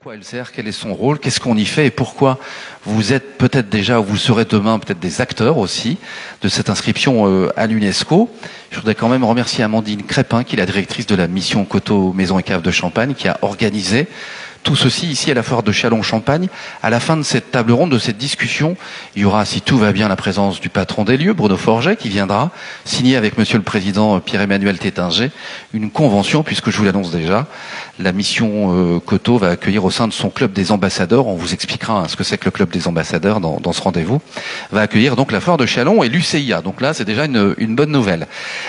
quoi elle sert, quel est son rôle, qu'est-ce qu'on y fait et pourquoi vous êtes peut-être déjà, ou vous serez demain peut-être des acteurs aussi de cette inscription à l'UNESCO. Je voudrais quand même remercier Amandine Crépin, qui est la directrice de la mission Coteaux, Maisons et Caves de Champagne, qui a organisé tout ceci ici à la foire de Châlons-Champagne. À la fin de cette table ronde, de cette discussion, il y aura, si tout va bien, la présence du patron des lieux, Bruno Forget, qui viendra signer avec Monsieur le Président Pierre-Emmanuel Tétinger une convention, puisque je vous l'annonce déjà, la mission Coteaux va accueillir au sein de son club des ambassadeurs, on vous expliquera ce que c'est que le club des ambassadeurs dans ce rendez-vous, va accueillir donc la foire de Châlons et l'UCIA. Donc là, c'est déjà une bonne nouvelle.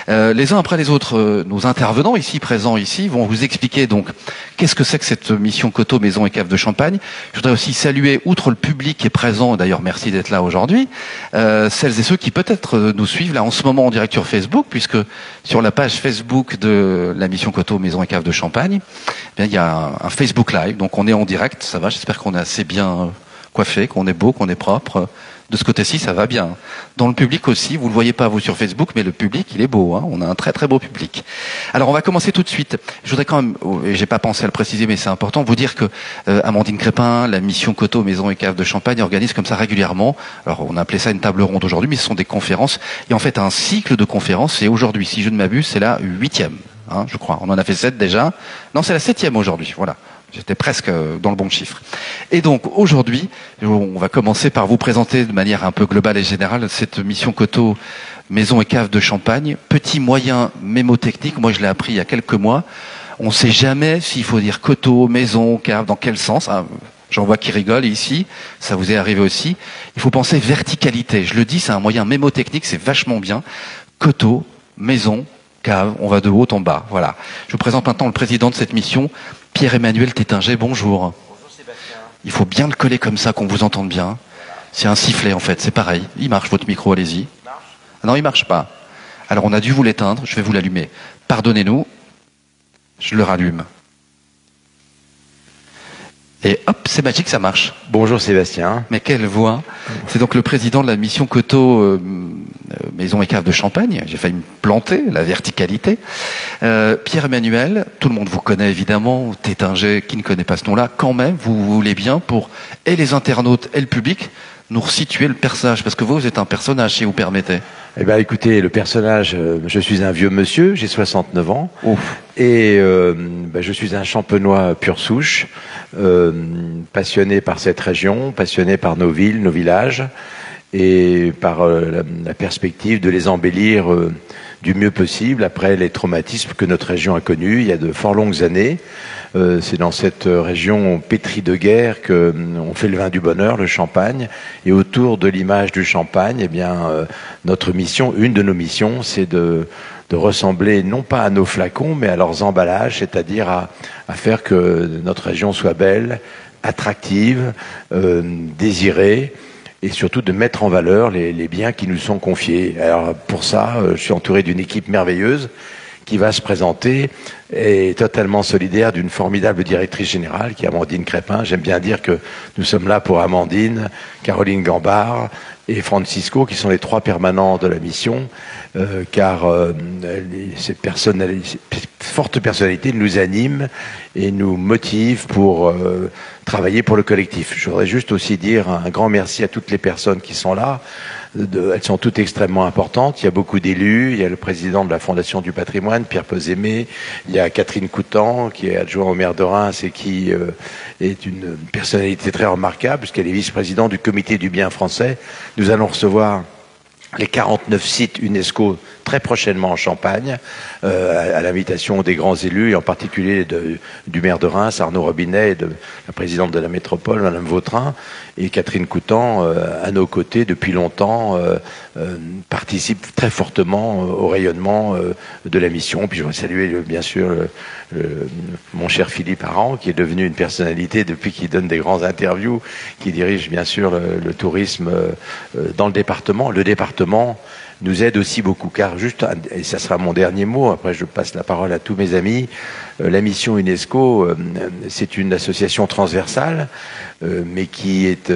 Les uns après les autres, nos intervenants ici, présents ici, vont vous expliquer donc qu'est-ce que c'est que cette mission Coteaux, Maisons et Caves de Champagne. Je voudrais aussi saluer, outre le public qui est présent, d'ailleurs merci d'être là aujourd'hui, celles et ceux qui peut-être nous suivent là en ce moment en direct sur Facebook, puisque sur la page Facebook de la mission Coteaux, Maisons et Caves de Champagne, eh bien, il y a un Facebook Live, donc on est en direct, ça va, j'espère qu'on est assez bien coiffé, qu'on est beau, qu'on est propre. De ce côté-ci, ça va bien. Dans le public aussi, vous le voyez pas vous sur Facebook, mais le public, il est beau. Hein, on a un très très beau public. Alors, on va commencer tout de suite. Je voudrais quand même, et j'ai pas pensé à le préciser, mais c'est important, vous dire que Amandine Crépin, la mission Coteaux, Maisons et Caves de Champagne, organise comme ça régulièrement. Alors, on a appelé ça une table ronde aujourd'hui, mais ce sont des conférences. Et en fait, un cycle de conférences. Et aujourd'hui, si je ne m'abuse, c'est la 8e, hein, je crois. On en a fait 7 déjà. Non, c'est la 7e aujourd'hui. Voilà. J'étais presque dans le bon chiffre. Et donc, aujourd'hui, on va commencer par vous présenter de manière un peu globale et générale cette mission Coteaux, Maisons et Caves de Champagne. Petit, moyen, mémotechnique. Moi, je l'ai appris il y a quelques mois. On ne sait jamais s'il faut dire coteaux, maison, cave, dans quel sens. Hein. J'en vois qui rigolent ici. Ça vous est arrivé aussi. Il faut penser verticalité. Je le dis, c'est un moyen mémotechnique, c'est vachement bien. Coteaux, maison, cave, on va de haut en bas. Voilà. Je vous présente maintenant le président de cette mission, Pierre-Emmanuel Tétinger. Bonjour. Bonjour Sébastien. Il faut bien le coller comme ça, qu'on vous entende bien. Voilà. C'est un sifflet en fait, c'est pareil. Il marche votre micro, allez-y. Il marche ? Non, il marche pas. Alors on a dû vous l'éteindre, je vais vous l'allumer. Pardonnez-nous, je le rallume. Et hop, c'est magique, ça marche. Bonjour Sébastien. Mais quelle voix. C'est donc le président de la mission Coteaux, Maisons et Caves de Champagne. J'ai failli me planter, la verticalité. Pierre-Emmanuel, tout le monde vous connaît évidemment. Tétinger, qui ne connaît pas ce nom-là, quand même, vous voulez bien, pour et les internautes et le public, nous resituer le personnage. Parce que vous êtes un personnage, si vous permettez. Eh bien écoutez, le personnage, je suis un vieux monsieur, j'ai 69 ans. Ouf. Et je suis un champenois pure souche, passionné par cette région, passionné par nos villes, nos villages, et par la perspective de les embellir du mieux possible après les traumatismes que notre région a connus il y a de fort longues années. C'est dans cette région pétrie de guerre qu'on fait le vin du bonheur, le champagne. Et autour de l'image du champagne, eh bien, notre mission, une de nos missions, c'est de ressembler non pas à nos flacons, mais à leurs emballages, c'est-à-dire à faire que notre région soit belle, attractive, désirée, et surtout de mettre en valeur les biens qui nous sont confiés. Alors pour ça, je suis entouré d'une équipe merveilleuse qui va se présenter, est totalement solidaire d'une formidable directrice générale qui est Amandine Crépin. J'aime bien dire que nous sommes là pour Amandine, Caroline Gambard et Francisco, qui sont les 3 permanents de la mission, car ces fortes personnalités nous animent et nous motivent pour travailler pour le collectif. Je voudrais juste aussi dire un grand merci à toutes les personnes qui sont là. Elles sont toutes extrêmement importantes. Il y a beaucoup d'élus. Il y a le président de la Fondation du patrimoine, Pierre Pozémé. Il y a Catherine Coutan, qui est adjointe au maire de Reims et qui est une personnalité très remarquable, puisqu'elle est vice-présidente du comité du bien français. Nous allons recevoir les 49 sites UNESCO très prochainement en Champagne, à l'invitation des grands élus, et en particulier du maire de Reims, Arnaud Robinet, et de la présidente de la métropole, Madame Vautrin, et Catherine Coutan, à nos côtés depuis longtemps, participe très fortement au rayonnement de la mission. Puis je voudrais saluer bien sûr mon cher Philippe Aran, qui est devenu une personnalité depuis qu'il donne des grandes interviews, qui dirige bien sûr le tourisme dans le département. Le département nous aide aussi beaucoup, car juste, et ça sera mon dernier mot, après je passe la parole à tous mes amis, la mission UNESCO, c'est une association transversale, mais qui est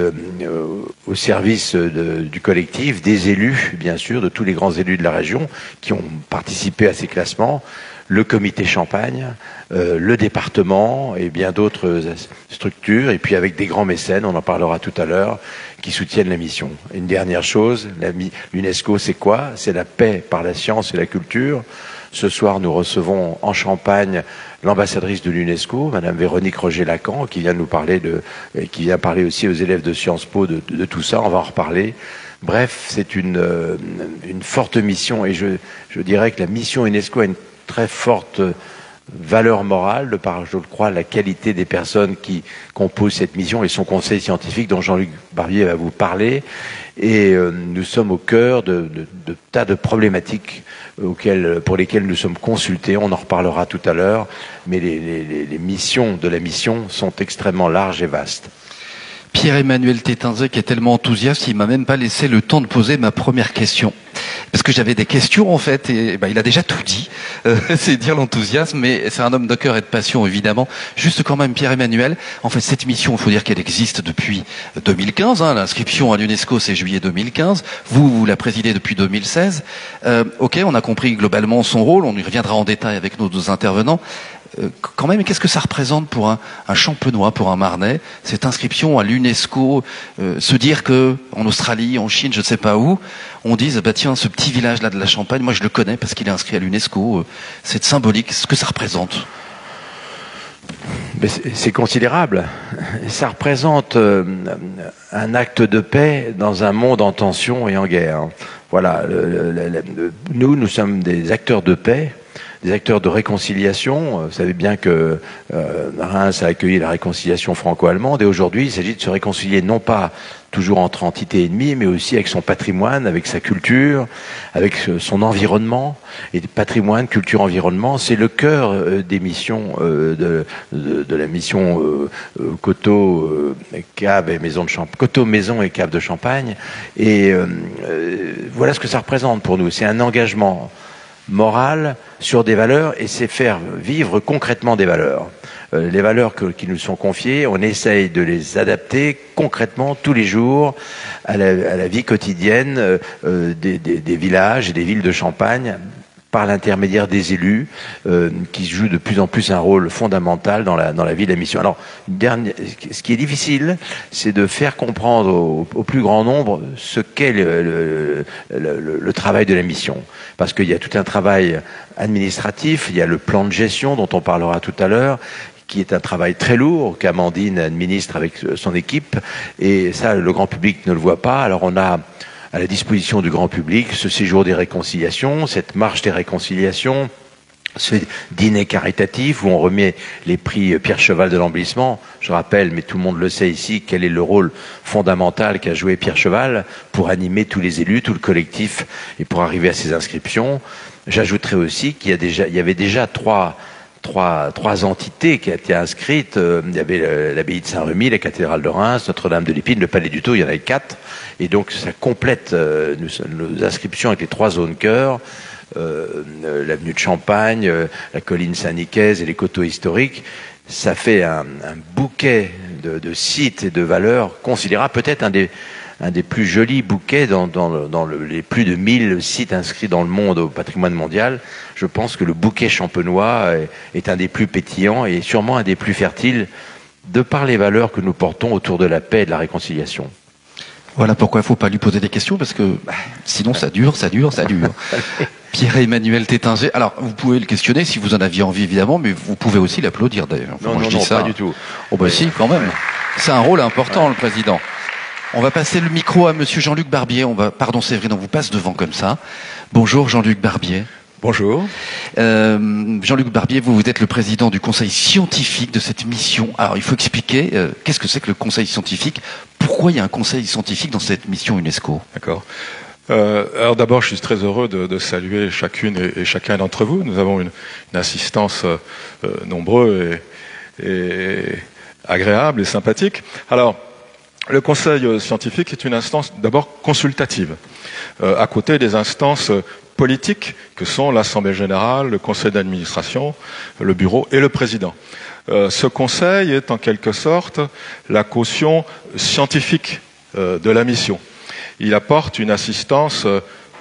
au service du collectif, des élus, bien sûr, de tous les grands élus de la région, qui ont participé à ces classements. le comité Champagne, le département et bien d'autres structures, et puis avec des grands mécènes, on en parlera tout à l'heure, qui soutiennent la mission. Et une dernière chose, l'UNESCO, c'est quoi? C'est la paix par la science et la culture. Ce soir, nous recevons en Champagne l'ambassadrice de l'UNESCO, Madame Véronique Roger-Lacan, qui vient nous parler qui vient parler aussi aux élèves de Sciences Po de tout ça. On va en reparler. Bref, c'est une forte mission, et je dirais que la mission UNESCO a une très forte valeur morale, de par, je le crois, la qualité des personnes qui composent cette mission et son conseil scientifique dont Jean-Luc Barbier va vous parler. Et nous sommes au cœur de tas de problématiques pour lesquelles nous sommes consultés. On en reparlera tout à l'heure, mais les missions de la mission sont extrêmement larges et vastes. Pierre-Emmanuel Tétinzé, qui est tellement enthousiaste, il m'a même pas laissé le temps de poser ma première question. Parce que j'avais des questions, en fait, et il a déjà tout dit. C'est dire l'enthousiasme, mais c'est un homme de cœur et de passion, évidemment. Juste quand même, Pierre-Emmanuel, en fait, cette mission, il faut dire qu'elle existe depuis 2015. L'inscription à l'UNESCO, c'est juillet 2015. Vous la présidez depuis 2016. Ok, on a compris globalement son rôle. On y reviendra en détail avec nos deux intervenants. Quand même, qu'est-ce que ça représente pour un Champenois, pour un Marnais, cette inscription à l'UNESCO, se dire que en Australie, en Chine, je ne sais pas où, on dise bah tiens, ce petit village là de la Champagne, moi je le connais parce qu'il est inscrit à l'UNESCO, c'est symbolique. Ce que ça représente? C'est considérable. Ça représente un acte de paix dans un monde en tension et en guerre. Voilà. Nous sommes des acteurs de paix, des acteurs de réconciliation. Vous savez bien que Reims a accueilli la réconciliation franco-allemande, et aujourd'hui il s'agit de se réconcilier non pas toujours entre entités ennemies, mais aussi avec son patrimoine, avec sa culture, avec son environnement. Et patrimoine, culture, environnement, c'est le cœur des missions de la mission Coteaux, Cave et Maison de Champagne, Coteaux, Maison et Cave de Champagne. Et voilà ce que ça représente pour nous. C'est un engagement moral sur des valeurs, et c'est faire vivre concrètement des valeurs. Les valeurs qui nous sont confiées, on essaye de les adapter concrètement tous les jours à la vie quotidienne des villages et des villes de Champagne, par l'intermédiaire des élus qui jouent de plus en plus un rôle fondamental dans la vie de la mission. Alors, ce qui est difficile, c'est de faire comprendre au plus grand nombre ce qu'est le travail de la mission. Parce qu'il y a tout un travail administratif, il y a le plan de gestion dont on parlera tout à l'heure, qui est un travail très lourd, qu'Amandine administre avec son équipe, et ça, le grand public ne le voit pas. Alors on a à la disposition du grand public ce séjour des réconciliations, cette marche des réconciliations, ce dîner caritatif où on remet les prix Pierre Cheval de l'embellissement. Je rappelle, mais tout le monde le sait ici, quel est le rôle fondamental qu'a joué Pierre Cheval pour animer tous les élus, tout le collectif, et pour arriver à ces inscriptions. J'ajouterai aussi qu'il y avait déjà trois entités qui étaient inscrites. Il y avait l'abbaye de Saint-Remy, la cathédrale de Reims, Notre-Dame de l'Épine, le Palais du Tau, il y en avait 4. Et donc ça complète nos inscriptions avec les 3 zones cœur, l'avenue de Champagne, la colline Saint-Nicaise et les coteaux historiques. Ça fait un bouquet de sites et de valeurs considérables, peut-être un des plus jolis bouquets dans les plus de 1000 sites inscrits dans le monde au patrimoine mondial. Je pense que le bouquet champenois est un des plus pétillants et sûrement un des plus fertiles, de par les valeurs que nous portons autour de la paix et de la réconciliation. Voilà pourquoi il ne faut pas lui poser des questions, parce que sinon ça dure. Pierre-Emmanuel Tétinzé, alors vous pouvez le questionner si vous en aviez envie, évidemment, mais vous pouvez aussi l'applaudir d'ailleurs. Non, pas du tout. Oh bah si, quand même. C'est un rôle important, le président. On va passer le micro à monsieur Jean-Luc Barbier. Pardon Séverine, on vous passe devant comme ça. Bonjour Jean-Luc Barbier. Bonjour. Jean-Luc Barbier, vous êtes le président du conseil scientifique de cette mission. Alors il faut expliquer, qu'est-ce que c'est que le conseil scientifique? Pourquoi il y a un conseil scientifique dans cette mission UNESCO? D'accord. Alors d'abord, je suis très heureux de saluer chacune et chacun d'entre vous. Nous avons une assistance nombreuse et agréable et sympathique. Alors, le conseil scientifique est une instance d'abord consultative, à côté des instances politiques que sont l'Assemblée générale, le conseil d'administration, le bureau et le président. Ce conseil est en quelque sorte la caution scientifique de la mission. Il apporte une assistance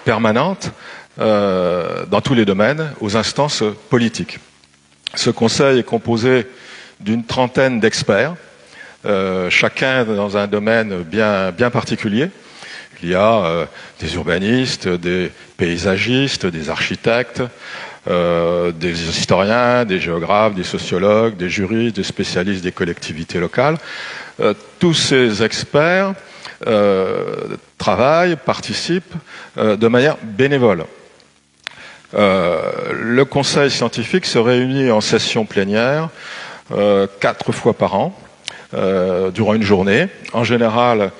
permanente dans tous les domaines aux instances politiques. Ce conseil est composé d'une trentaine d'experts, chacun dans un domaine bien particulier. Il y a des urbanistes, des paysagistes, des architectes, des historiens, des géographes, des sociologues, des juristes, des spécialistes des collectivités locales. Tous ces experts travaillent, participent de manière bénévole. Le conseil scientifique se réunit en session plénière 4 fois par an, durant une journée. En général,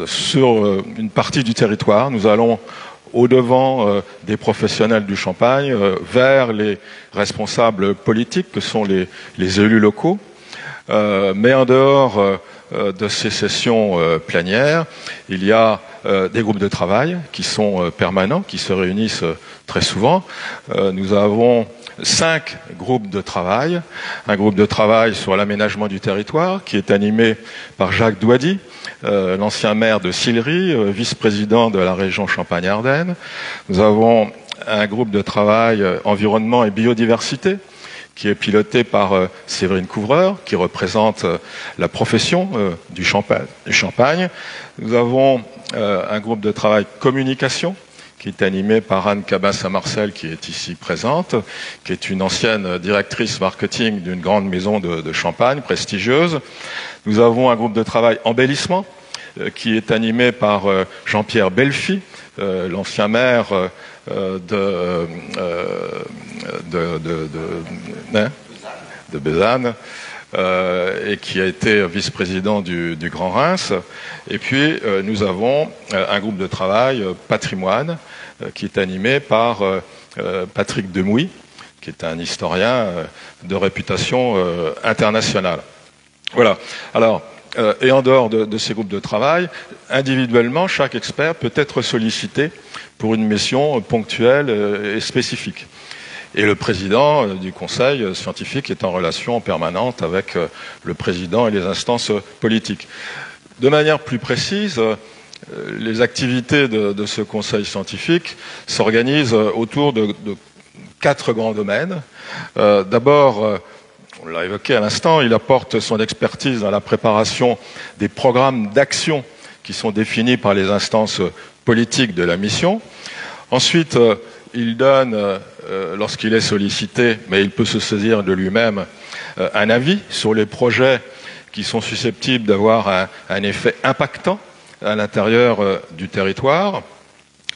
sur une partie du territoire, nous allons au-devant des professionnels du Champagne, vers les responsables politiques que sont les élus locaux. Mais en dehors de ces sessions plénières, il y a des groupes de travail qui sont permanents, qui se réunissent très souvent. Nous avons 5 groupes de travail. Un groupe de travail sur l'aménagement du territoire qui est animé par Jacques Douady, l'ancien maire de Sillery, vice-président de la région Champagne-Ardenne. Nous avons un groupe de travail environnement et biodiversité qui est piloté par Séverine Couvreur, qui représente la profession du Champagne. Nous avons un groupe de travail communication qui est animé par Anne Cabin-Saint-Marcel, qui est ici présente, qui est une ancienne directrice marketing d'une grande maison de Champagne, prestigieuse. Nous avons un groupe de travail embellissement, qui est animé par Jean-Pierre Bellefy, l'ancien maire de Bézanne, et qui a été vice-président du Grand Reims. Et puis, nous avons un groupe de travail patrimoine qui est animé par Patrick Demouy, qui est un historien de réputation internationale. Voilà. Alors, et en dehors de ces groupes de travail, individuellement, chaque expert peut être sollicité pour une mission ponctuelle et spécifique. Et le président du conseil scientifique est en relation permanente avec le président et les instances politiques. De manière plus précise, les activités de ce conseil scientifique s'organisent autour de 4 grands domaines. D'abord, on l'a évoqué à l'instant, il apporte son expertise dans la préparation des programmes d'action qui sont définis par les instances politiques de la mission. Ensuite, il donne, lorsqu'il est sollicité, mais il peut se saisir de lui-même, un avis sur les projets qui sont susceptibles d'avoir un effet impactant à l'intérieur du territoire,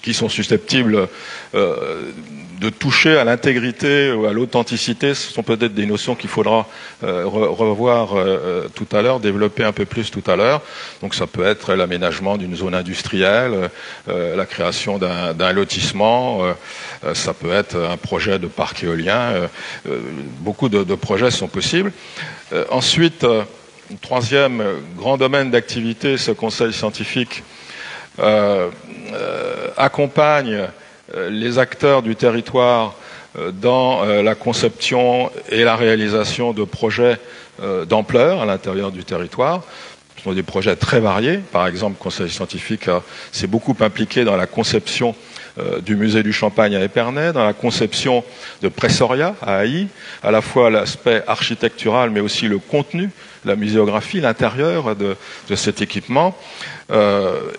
qui sont susceptibles de toucher à l'intégrité ou à l'authenticité. Ce sont peut-être des notions qu'il faudra revoir tout à l'heure, développer un peu plus tout à l'heure. Donc ça peut être l'aménagement d'une zone industrielle, la création d'un lotissement, ça peut être un projet de parc éolien. Beaucoup de projets sont possibles. Ensuite, troisième grand domaine d'activité, ce conseil scientifique accompagne les acteurs du territoire dans la conception et la réalisation de projets d'ampleur à l'intérieur du territoire. Ce sont des projets très variés. Par exemple, le Conseil scientifique s'est beaucoup impliqué dans la conception du musée du Champagne à Épernay, dans la conception de Pressoria à Ailly, à la fois l'aspect architectural mais aussi le contenu, la muséographie, l'intérieur de cet équipement.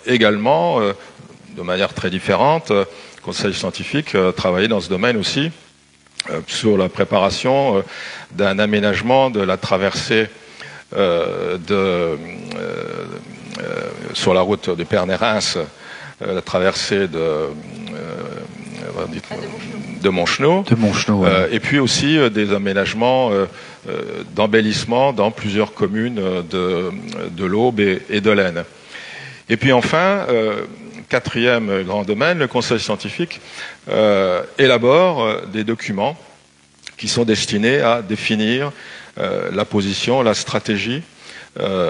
Également, de manière très différente, le Conseil scientifique travaillait dans ce domaine aussi sur la préparation d'un aménagement de la traversée sur la route de Pernay-Reims, la traversée de Montchenot, ouais. Et puis aussi des aménagements d'embellissement dans plusieurs communes de l'Aube et de l'Aisne. Et puis enfin, quatrième grand domaine, le Conseil scientifique élabore des documents qui sont destinés à définir la position, la stratégie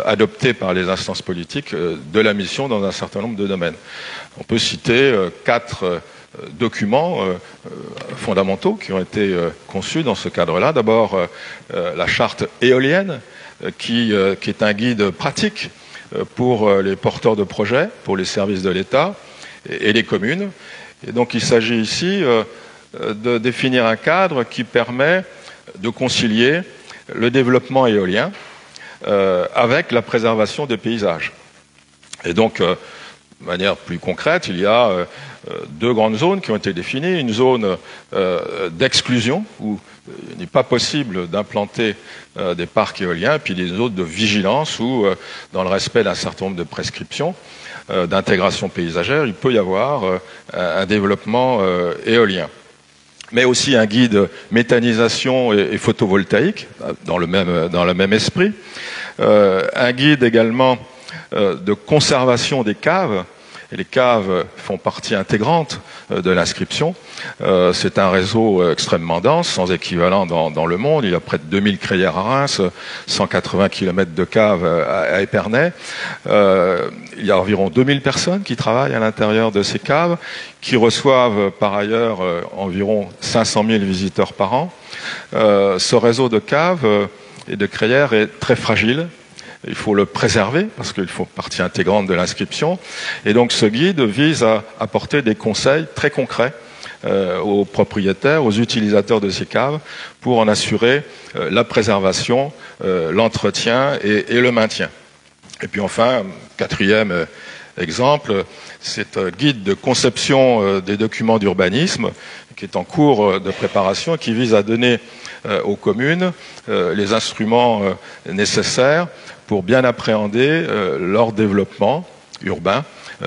adoptée par les instances politiques de la mission dans un certain nombre de domaines. On peut citer 4 documents fondamentaux qui ont été conçus dans ce cadre-là. D'abord, la charte éolienne, qui est un guide pratique pour les porteurs de projets, pour les services de l'État et les communes. Et donc il s'agit ici de définir un cadre qui permet de concilier le développement éolien avec la préservation des paysages. Et donc, de manière plus concrète, il y a deux grandes zones qui ont été définies. Une zone d'exclusion, où il n'est pas possible d'implanter des parcs éoliens, et puis des zones de vigilance, où, dans le respect d'un certain nombre de prescriptions d'intégration paysagère, il peut y avoir un développement éolien. Mais aussi un guide méthanisation et photovoltaïque, dans le même esprit. Un guide également de conservation des caves. Et les caves font partie intégrante de l'inscription. C'est un réseau extrêmement dense, sans équivalent dans le monde. Il y a près de 2000 crayères à Reims, 180 km de caves à Épernay. Il y a environ 2000 personnes qui travaillent à l'intérieur de ces caves, qui reçoivent par ailleurs environ 500 000 visiteurs par an. Ce réseau de caves et de crayères est très fragile. Il faut le préserver parce qu'il faut partie intégrante de l'inscription. Et donc ce guide vise à apporter des conseils très concrets aux propriétaires, aux utilisateurs de ces caves pour en assurer la préservation, l'entretien et le maintien. Et puis enfin, quatrième exemple, c'est un guide de conception des documents d'urbanisme qui est en cours de préparation et qui vise à donner aux communes les instruments nécessaires pour bien appréhender leur développement urbain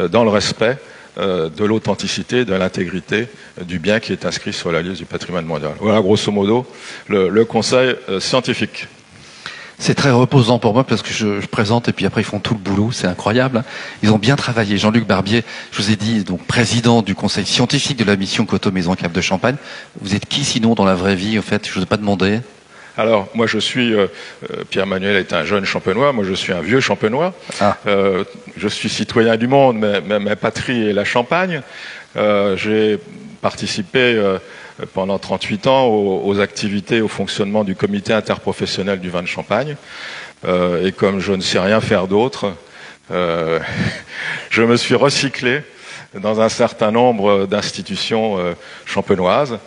dans le respect de l'authenticité, de l'intégrité du bien qui est inscrit sur la liste du patrimoine mondial. Voilà grosso modo le conseil scientifique. C'est très reposant pour moi parce que je présente et puis après ils font tout le boulot, c'est incroyable. Ils ont bien travaillé. Jean-Luc Barbier, je vous ai dit, donc président du conseil scientifique de la mission Coteaux Maison Cave de Champagne. Vous êtes qui sinon dans la vraie vie, en fait? Je vous ai pas demandé. Alors, moi je suis, Pierre-Manuel est un jeune champenois, moi je suis un vieux champenois. Ah. Je suis citoyen du monde, mais ma patrie est la Champagne. J'ai participé pendant 38 ans aux activités, au fonctionnement du comité interprofessionnel du vin de Champagne. Et comme je ne sais rien faire d'autre, je me suis recyclé dans un certain nombre d'institutions champenoises.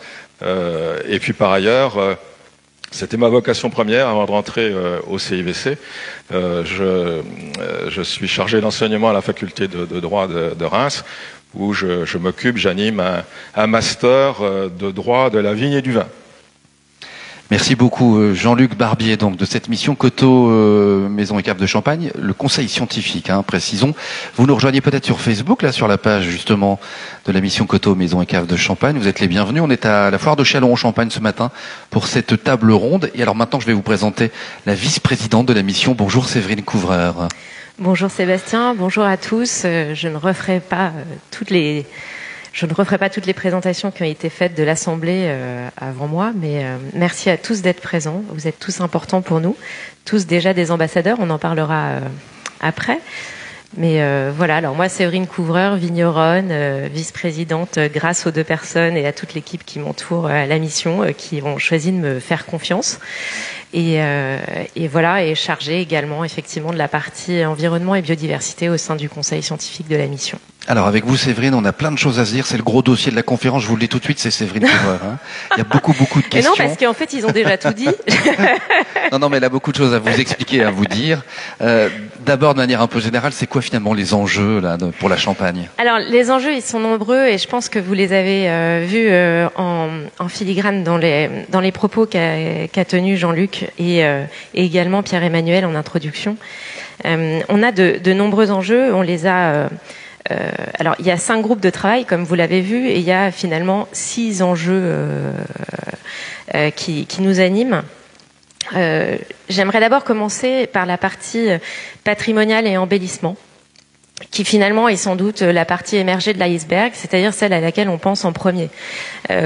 Et puis par ailleurs, c'était ma vocation première avant de rentrer au CIVC. Je suis chargé d'enseignement à la faculté de droit de Reims, où j'anime un master de droit de la vigne et du vin. Merci beaucoup Jean-Luc Barbier donc de cette mission Coteaux Maison et Cave de Champagne, le conseil scientifique, précisons. Vous nous rejoignez peut-être sur Facebook, là sur la page justement de la mission Coteaux Maison et Cave de Champagne. Vous êtes les bienvenus. On est à la foire de Châlons-en-Champagne ce matin pour cette table ronde. Et alors maintenant je vais vous présenter la vice-présidente de la mission. Bonjour Séverine Couvreur. Bonjour Sébastien, bonjour à tous. Je ne referai pas toutes les présentations qui ont été faites de l'Assemblée avant moi, mais merci à tous d'être présents. Vous êtes tous importants pour nous, tous déjà des ambassadeurs, on en parlera après. Mais voilà, alors moi, Séverine Couvreur, vigneronne, vice-présidente, grâce aux deux personnes et à toute l'équipe qui m'entoure à la mission, qui ont choisi de me faire confiance. Et voilà, et chargée également effectivement de la partie environnement et biodiversité au sein du conseil scientifique de la mission. Alors avec vous Séverine, on a plein de choses à se dire, c'est le gros dossier de la conférence, je vous le dis tout de suite, c'est Séverine Couvreur. Il y a beaucoup de questions. Et non, parce qu'en fait ils ont déjà tout dit. non, mais elle a beaucoup de choses à vous expliquer, à vous dire. D'abord, de manière un peu générale, c'est quoi finalement les enjeux là pour la Champagne? Alors les enjeux, ils sont nombreux et je pense que vous les avez vus en filigrane dans les propos qu'a tenu Jean-Luc et également Pierre-Emmanuel en introduction. On a de nombreux enjeux, on les a... alors, il y a 5 groupes de travail, comme vous l'avez vu, et il y a finalement 6 enjeux qui nous animent. J'aimerais d'abord commencer par la partie patrimoniale et embellissement, qui finalement est sans doute la partie émergée de l'iceberg, c'est-à-dire celle à laquelle on pense en premier.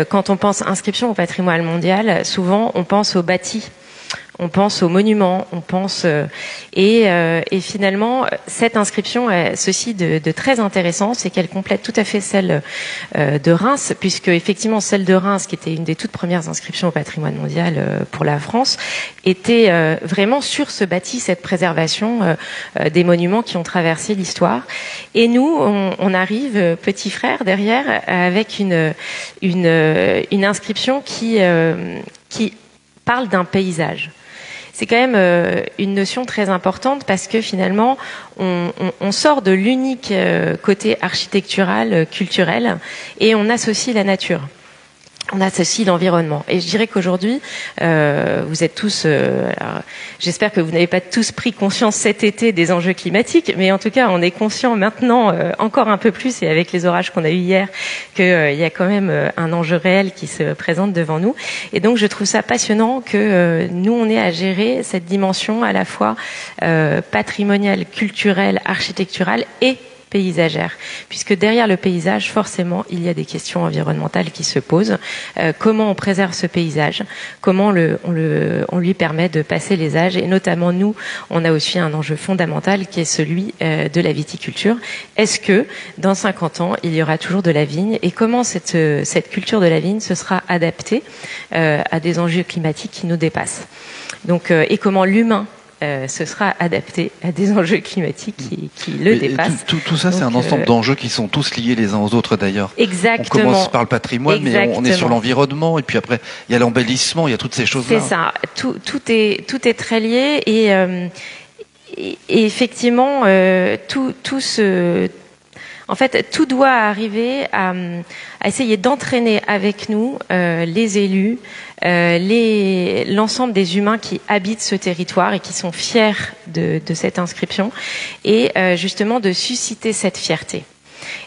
Quand on pense inscription au patrimoine mondial, souvent on pense au bâti. on pense aux monuments, on pense et finalement cette inscription a ceci de très intéressant, c'est qu'elle complète tout à fait celle de Reims, puisque effectivement celle de Reims, qui était une des toutes premières inscriptions au patrimoine mondial pour la France, était vraiment sur ce bâti, cette préservation des monuments qui ont traversé l'histoire. Et nous, on arrive, petit frère, derrière, avec une inscription qui parle d'un paysage. C'est quand même une notion très importante parce que finalement, on sort de l'unique côté architectural, culturel, et on associe la nature. On associe l'environnement. Et je dirais qu'aujourd'hui, vous êtes tous... alors, j'espère que vous n'avez pas tous pris conscience cet été des enjeux climatiques, mais en tout cas, on est conscient maintenant, encore un peu plus, et avec les orages qu'on a eu hier, qu'il y a quand même un enjeu réel qui se présente devant nous. Et donc, je trouve ça passionnant que nous, on ait à gérer cette dimension à la fois patrimoniale, culturelle, architecturale et paysagère, puisque derrière le paysage, forcément, il y a des questions environnementales qui se posent. Comment on préserve ce paysage? Comment on lui permet de passer les âges? Et notamment, nous, on a aussi un enjeu fondamental qui est celui de la viticulture. Est-ce que, dans 50 ans, il y aura toujours de la vigne? Et comment cette culture de la vigne se sera adaptée à des enjeux climatiques qui nous dépassent? Donc, et comment l'humain ce sera adapté à des enjeux climatiques qui le dépassent. Tout ça, c'est un ensemble d'enjeux qui sont tous liés les uns aux autres d'ailleurs. Exactement. On commence par le patrimoine, mais on est sur l'environnement, et puis après, il y a l'embellissement, il y a toutes ces choses-là. C'est ça. Tout est très lié, et effectivement, en fait, tout doit arriver à essayer d'entraîner avec nous les élus, l'ensemble des humains qui habitent ce territoire et qui sont fiers de cette inscription, et justement de susciter cette fierté.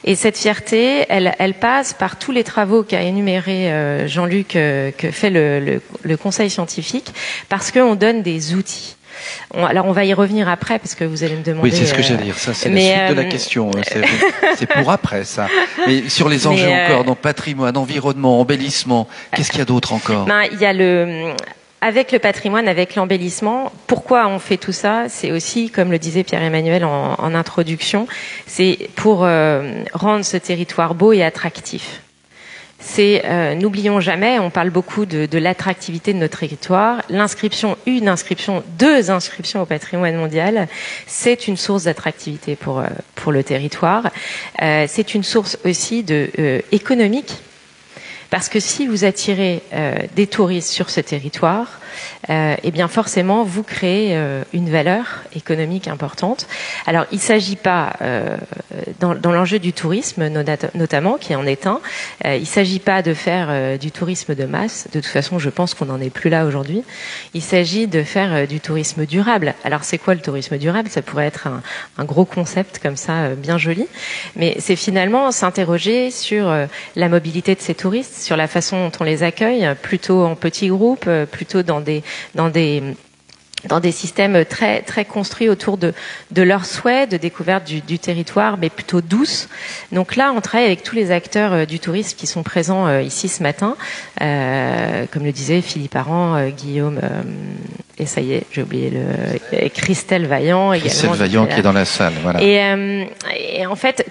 Et cette fierté, elle passe par tous les travaux qu'a énuméré Jean-Luc, que fait le conseil scientifique, parce qu'on donne des outils. Alors on va y revenir après parce que vous allez me demander. Oui, c'est ce que j'allais dire. Ça, c'est la suite de la question. C'est pour après ça. Mais sur les enjeux encore, donc patrimoine, environnement, embellissement, qu'est-ce qu'il y a d'autre encore? Il y a avec le patrimoine, avec l'embellissement, pourquoi on fait tout ça? C'est aussi, comme le disait Pierre-Emmanuel en introduction, c'est pour rendre ce territoire beau et attractif. N'oublions jamais, on parle beaucoup de l'attractivité de notre territoire. L'inscription, deux inscriptions au patrimoine mondial, c'est une source d'attractivité pour le territoire. C'est une source aussi économique. Parce que si vous attirez des touristes sur ce territoire, eh bien forcément vous créez une valeur économique importante. Alors il ne s'agit pas, dans l'enjeu du tourisme notamment, qui en est un, il ne s'agit pas de faire du tourisme de masse. De toute façon, je pense qu'on n'en est plus là aujourd'hui. Il s'agit de faire du tourisme durable. Alors c'est quoi le tourisme durable? Ça pourrait être un gros concept comme ça, bien joli, mais c'est finalement s'interroger sur la mobilité de ces touristes, sur la façon dont on les accueille, plutôt en petits groupes, plutôt dans des systèmes très très construits autour de leurs souhaits de découverte du territoire, mais plutôt douces. Donc là, on travaille avec tous les acteurs du tourisme qui sont présents ici ce matin, comme le disait Philippe Aran, Guillaume, et ça y est, j'ai oublié et Christelle Vaillant également. Christelle Vaillant qui est dans la salle, voilà. Et en fait,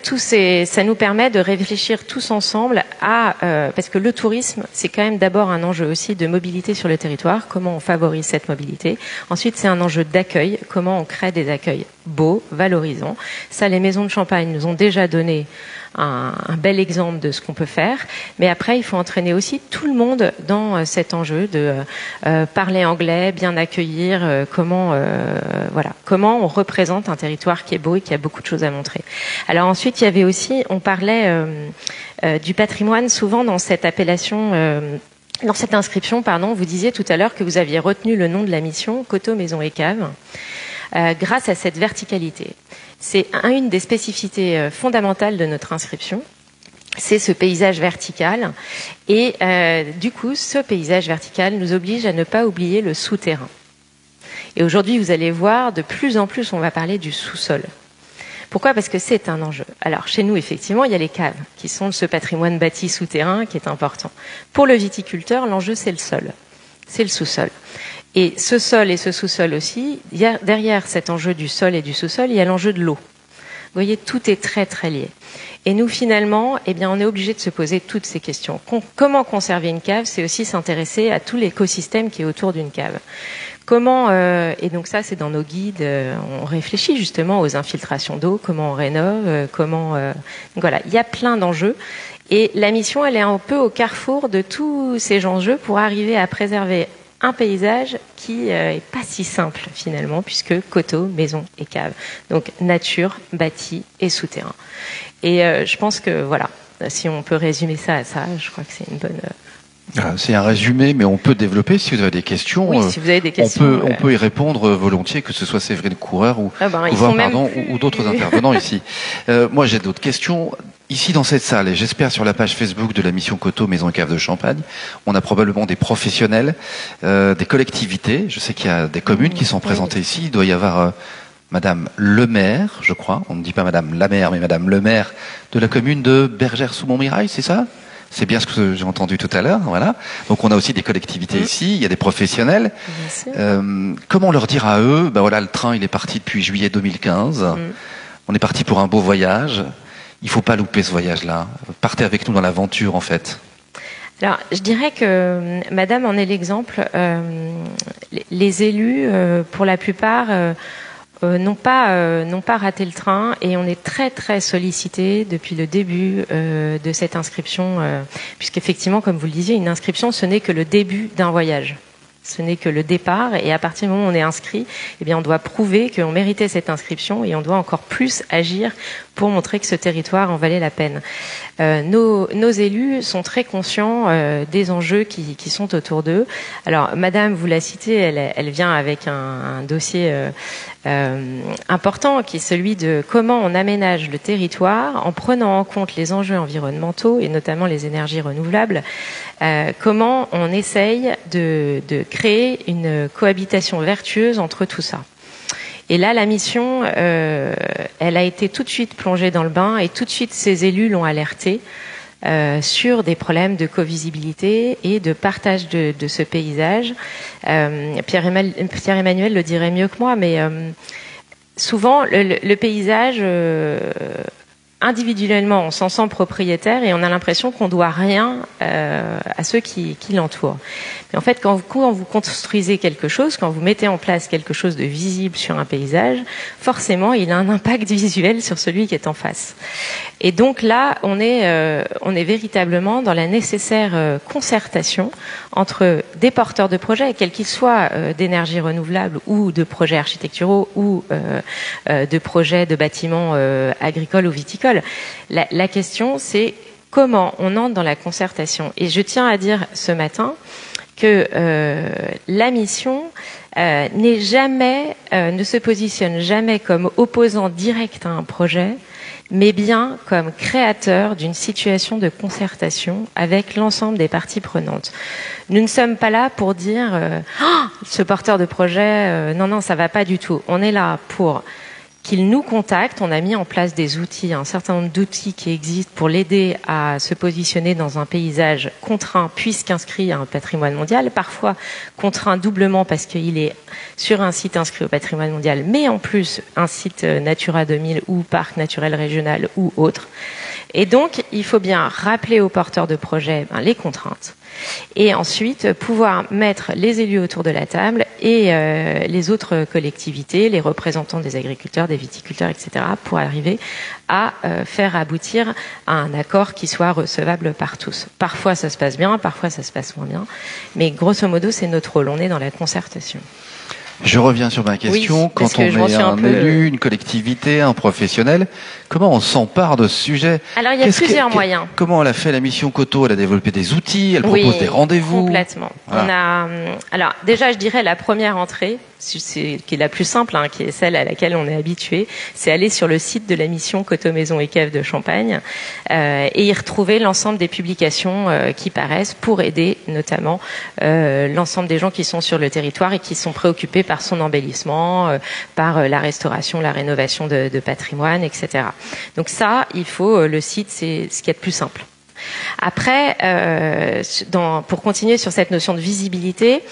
ça nous permet de réfléchir tous ensemble parce que le tourisme, c'est quand même d'abord un enjeu aussi de mobilité sur le territoire. Comment on favorise cette mobilité? Ensuite, c'est un enjeu d'accueil. Comment on crée des accueils beaux, valorisants? Ça, les maisons de Champagne nous ont déjà donné un bel exemple de ce qu'on peut faire. Mais après, il faut entraîner aussi tout le monde dans cet enjeu de parler anglais, bien accueillir, comment on représente un territoire qui est beau et qui a beaucoup de choses à montrer. Alors ensuite, il y avait aussi, on parlait du patrimoine souvent dans cette appellation. Dans cette inscription, vous disiez tout à l'heure que vous aviez retenu le nom de la mission, Coteaux, Maisons et Caves, grâce à cette verticalité. C'est une des spécificités fondamentales de notre inscription, c'est ce paysage vertical. Et du coup, ce paysage vertical nous oblige à ne pas oublier le souterrain. Et aujourd'hui, vous allez voir, de plus en plus, on va parler du sous-sol. Pourquoi? Parce que c'est un enjeu. Alors, chez nous, effectivement, il y a les caves, qui sont ce patrimoine bâti souterrain qui est important. Pour le viticulteur, l'enjeu, c'est le sol. c'est le sous-sol. Et ce sol et ce sous-sol aussi, derrière cet enjeu du sol et du sous-sol, il y a l'enjeu de l'eau. Vous voyez, tout est très très lié. Et nous, finalement, eh bien, on est obligé de se poser toutes ces questions. Comment conserver une cave? C'est aussi s'intéresser à tout l'écosystème qui est autour d'une cave. Comment et donc ça, c'est dans nos guides. On réfléchit justement aux infiltrations d'eau, comment on rénove, voilà, il y a plein d'enjeux. Et la mission, elle est un peu au carrefour de tous ces enjeux pour arriver à préserver un paysage qui est pas si simple finalement, puisque coteaux, maisons et caves. Donc nature, bâti et souterrain. Et je pense que voilà, si on peut résumer ça à ça, je crois que c'est une bonne. C'est un résumé, mais on peut développer si vous avez des questions. Oui, si vous avez des questions, on peut y répondre volontiers, que ce soit Séverine Coureur ou d'autres intervenants ici. Moi, j'ai d'autres questions. Ici, dans cette salle, et j'espère sur la page Facebook de la mission Coteaux, Maison et Cave de Champagne, on a probablement des professionnels, des collectivités. Je sais qu'il y a des communes qui sont présentées ici. Il doit y avoir Madame le maire, je crois. On ne dit pas Madame la maire, mais Madame le maire de la commune de Bergère-sous-Montmirail, c'est ça ? C'est bien ce que j'ai entendu tout à l'heure, voilà. Donc on a aussi des collectivités ici, il y a des professionnels. Comment leur dire à eux, ben voilà, le train il est parti depuis juillet 2015. On est parti pour un beau voyage. Il faut pas louper ce voyage-là. Partez avec nous dans l'aventure, en fait. Alors, je dirais que Madame en est l'exemple. Les élus, pour la plupart, n'ont pas raté le train, et on est très très sollicité depuis le début de cette inscription, puisqu'effectivement, comme vous le disiez, une inscription, ce n'est que le début d'un voyage. Ce n'est que le départ, et à partir du moment où on est inscrit, eh bien, on doit prouver qu'on méritait cette inscription, et on doit encore plus agir pour montrer que ce territoire en valait la peine. Nos élus sont très conscients des enjeux qui sont autour d'eux. Alors, Madame, vous la citez, elle vient avec un dossier important, qui est celui de comment on aménage le territoire en prenant en compte les enjeux environnementaux et notamment les énergies renouvelables. Comment on essaye de créer une cohabitation vertueuse entre tout ça. Et là, la mission, elle a été tout de suite plongée dans le bain, et tout de suite, ces élus l'ont alertée sur des problèmes de covisibilité et de partage de ce paysage. Pierre-Emmanuel le dirait mieux que moi, mais souvent, le paysage, individuellement, on s'en sent propriétaire et on a l'impression qu'on doit rien à ceux qui l'entourent. Mais en fait, quand vous construisez quelque chose, quand vous mettez en place quelque chose de visible sur un paysage, forcément, il a un impact visuel sur celui qui est en face. Et donc là, on est véritablement dans la nécessaire concertation entre des porteurs de projets, quels qu'ils soient, d'énergie renouvelable ou de projets architecturaux ou de projets de bâtiments agricoles ou viticoles. La question, c'est comment on entre dans la concertation. Et je tiens à dire ce matin que la mission ne se positionne jamais comme opposant direct à un projet, mais bien comme créateur d'une situation de concertation avec l'ensemble des parties prenantes. Nous ne sommes pas là pour dire ce porteur de projet, non, ça va pas du tout. On est là pour qu'il nous contacte. On a mis en place des outils, un certain nombre d'outils qui existent pour l'aider à se positionner dans un paysage contraint puisqu'inscrit à un patrimoine mondial, parfois contraint doublement parce qu'il est sur un site inscrit au patrimoine mondial, mais en plus un site Natura 2000 ou parc naturel régional ou autre. Et donc, il faut bien rappeler aux porteurs de projets les contraintes. Et ensuite, pouvoir mettre les élus autour de la table et les autres collectivités, les représentants des agriculteurs, des viticulteurs, etc., pour arriver à faire aboutir à un accord qui soit recevable par tous. Parfois, ça se passe bien, parfois, ça se passe moins bien. Mais grosso modo, c'est notre rôle. On est dans la concertation. Je reviens sur ma question. Quand on est un élu, une collectivité, un professionnel, comment on s'empare de ce sujet? Alors, il y a plusieurs moyens. Comment elle a fait la mission Coteaux? Elle a développé des outils, elle propose des rendez-vous. Complètement. Voilà. Alors, déjà, je dirais la première entrée, qui est la plus simple, qui est celle à laquelle on est habitué, c'est aller sur le site de la mission Coteaux, Maison et Cave de Champagne et y retrouver l'ensemble des publications qui paraissent pour aider notamment l'ensemble des gens qui sont sur le territoire et qui sont préoccupés par son embellissement, par la restauration, la rénovation de patrimoine, etc. Donc ça, le site, c'est ce qu'il y a de plus simple. Après, pour continuer sur cette notion de visibilité,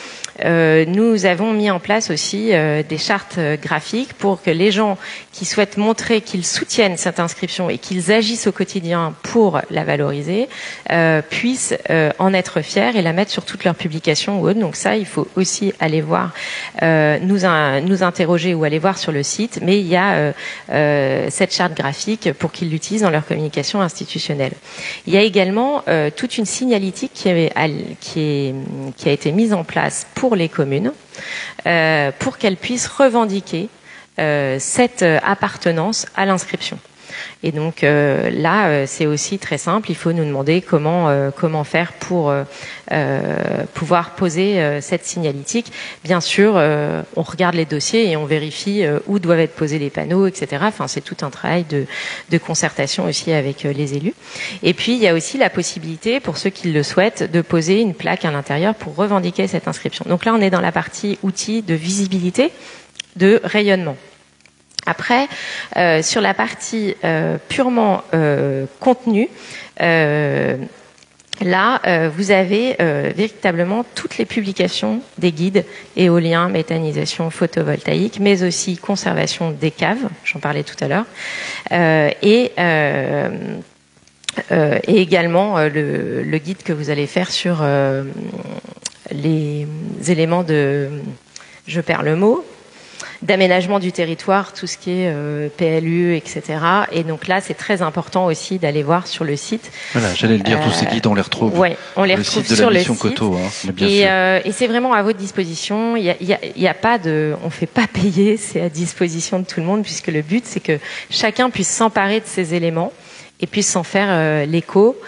nous avons mis en place aussi des chartes graphiques pour que les gens qui souhaitent montrer qu'ils soutiennent cette inscription et qu'ils agissent au quotidien pour la valoriser puissent en être fiers et la mettre sur toutes leurs publications ou autres. Donc ça, il faut aussi aller voir, nous interroger ou aller voir sur le site, mais il y a cette charte graphique pour qu'ils l'utilisent dans leur communication institutionnelle. Il y a également toute une signalétique qui a été mise en place pour les communes pour qu'elles puissent revendiquer cette appartenance à l'inscription. Et donc là, c'est aussi très simple. Il faut nous demander comment faire pour pouvoir poser cette signalétique. Bien sûr, on regarde les dossiers et on vérifie où doivent être posés les panneaux, etc. Enfin, c'est tout un travail de concertation aussi avec les élus. Et puis, il y a aussi la possibilité, pour ceux qui le souhaitent, de poser une plaque à l'intérieur pour revendiquer cette inscription. Donc là, on est dans la partie outils de visibilité, de rayonnement. Après, sur la partie purement contenu, là, vous avez véritablement toutes les publications des guides éoliens, méthanisation photovoltaïque, mais aussi conservation des caves, j'en parlais tout à l'heure, et également le guide que vous allez faire sur les éléments je perds le mot, d'aménagement du territoire, tout ce qui est PLU, etc. Et donc là, c'est très important aussi d'aller voir sur le site. Voilà, j'allais le dire, tous ces guides, on les retrouve. Ouais, on les retrouve sur le site. Coteau, hein, bien sûr. Et c'est vraiment à votre disposition. Il y a pas on fait pas payer, c'est à disposition de tout le monde, puisque le but, c'est que chacun puisse s'emparer de ces éléments et puisse s'en faire l'écho.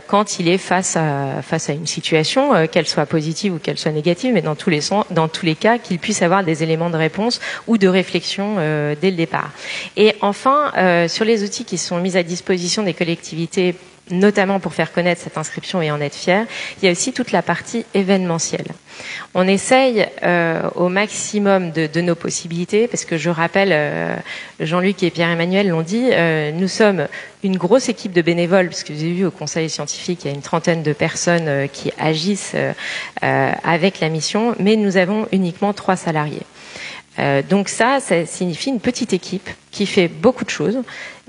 Quand il est face à une situation, qu'elle soit positive ou qu'elle soit négative, mais dans tous les cas, qu'il puisse avoir des éléments de réponse ou de réflexion dès le départ. Et enfin, sur les outils qui sont mis à disposition des collectivités, notamment pour faire connaître cette inscription et en être fier, il y a aussi toute la partie événementielle. On essaye au maximum de nos possibilités, parce que je rappelle, Jean-Luc et Pierre-Emmanuel l'ont dit, nous sommes une grosse équipe de bénévoles, parce que vous avez vu au conseil scientifique, il y a une trentaine de personnes qui agissent avec la mission, mais nous avons uniquement 3 salariés. Donc ça signifie une petite équipe qui fait beaucoup de choses,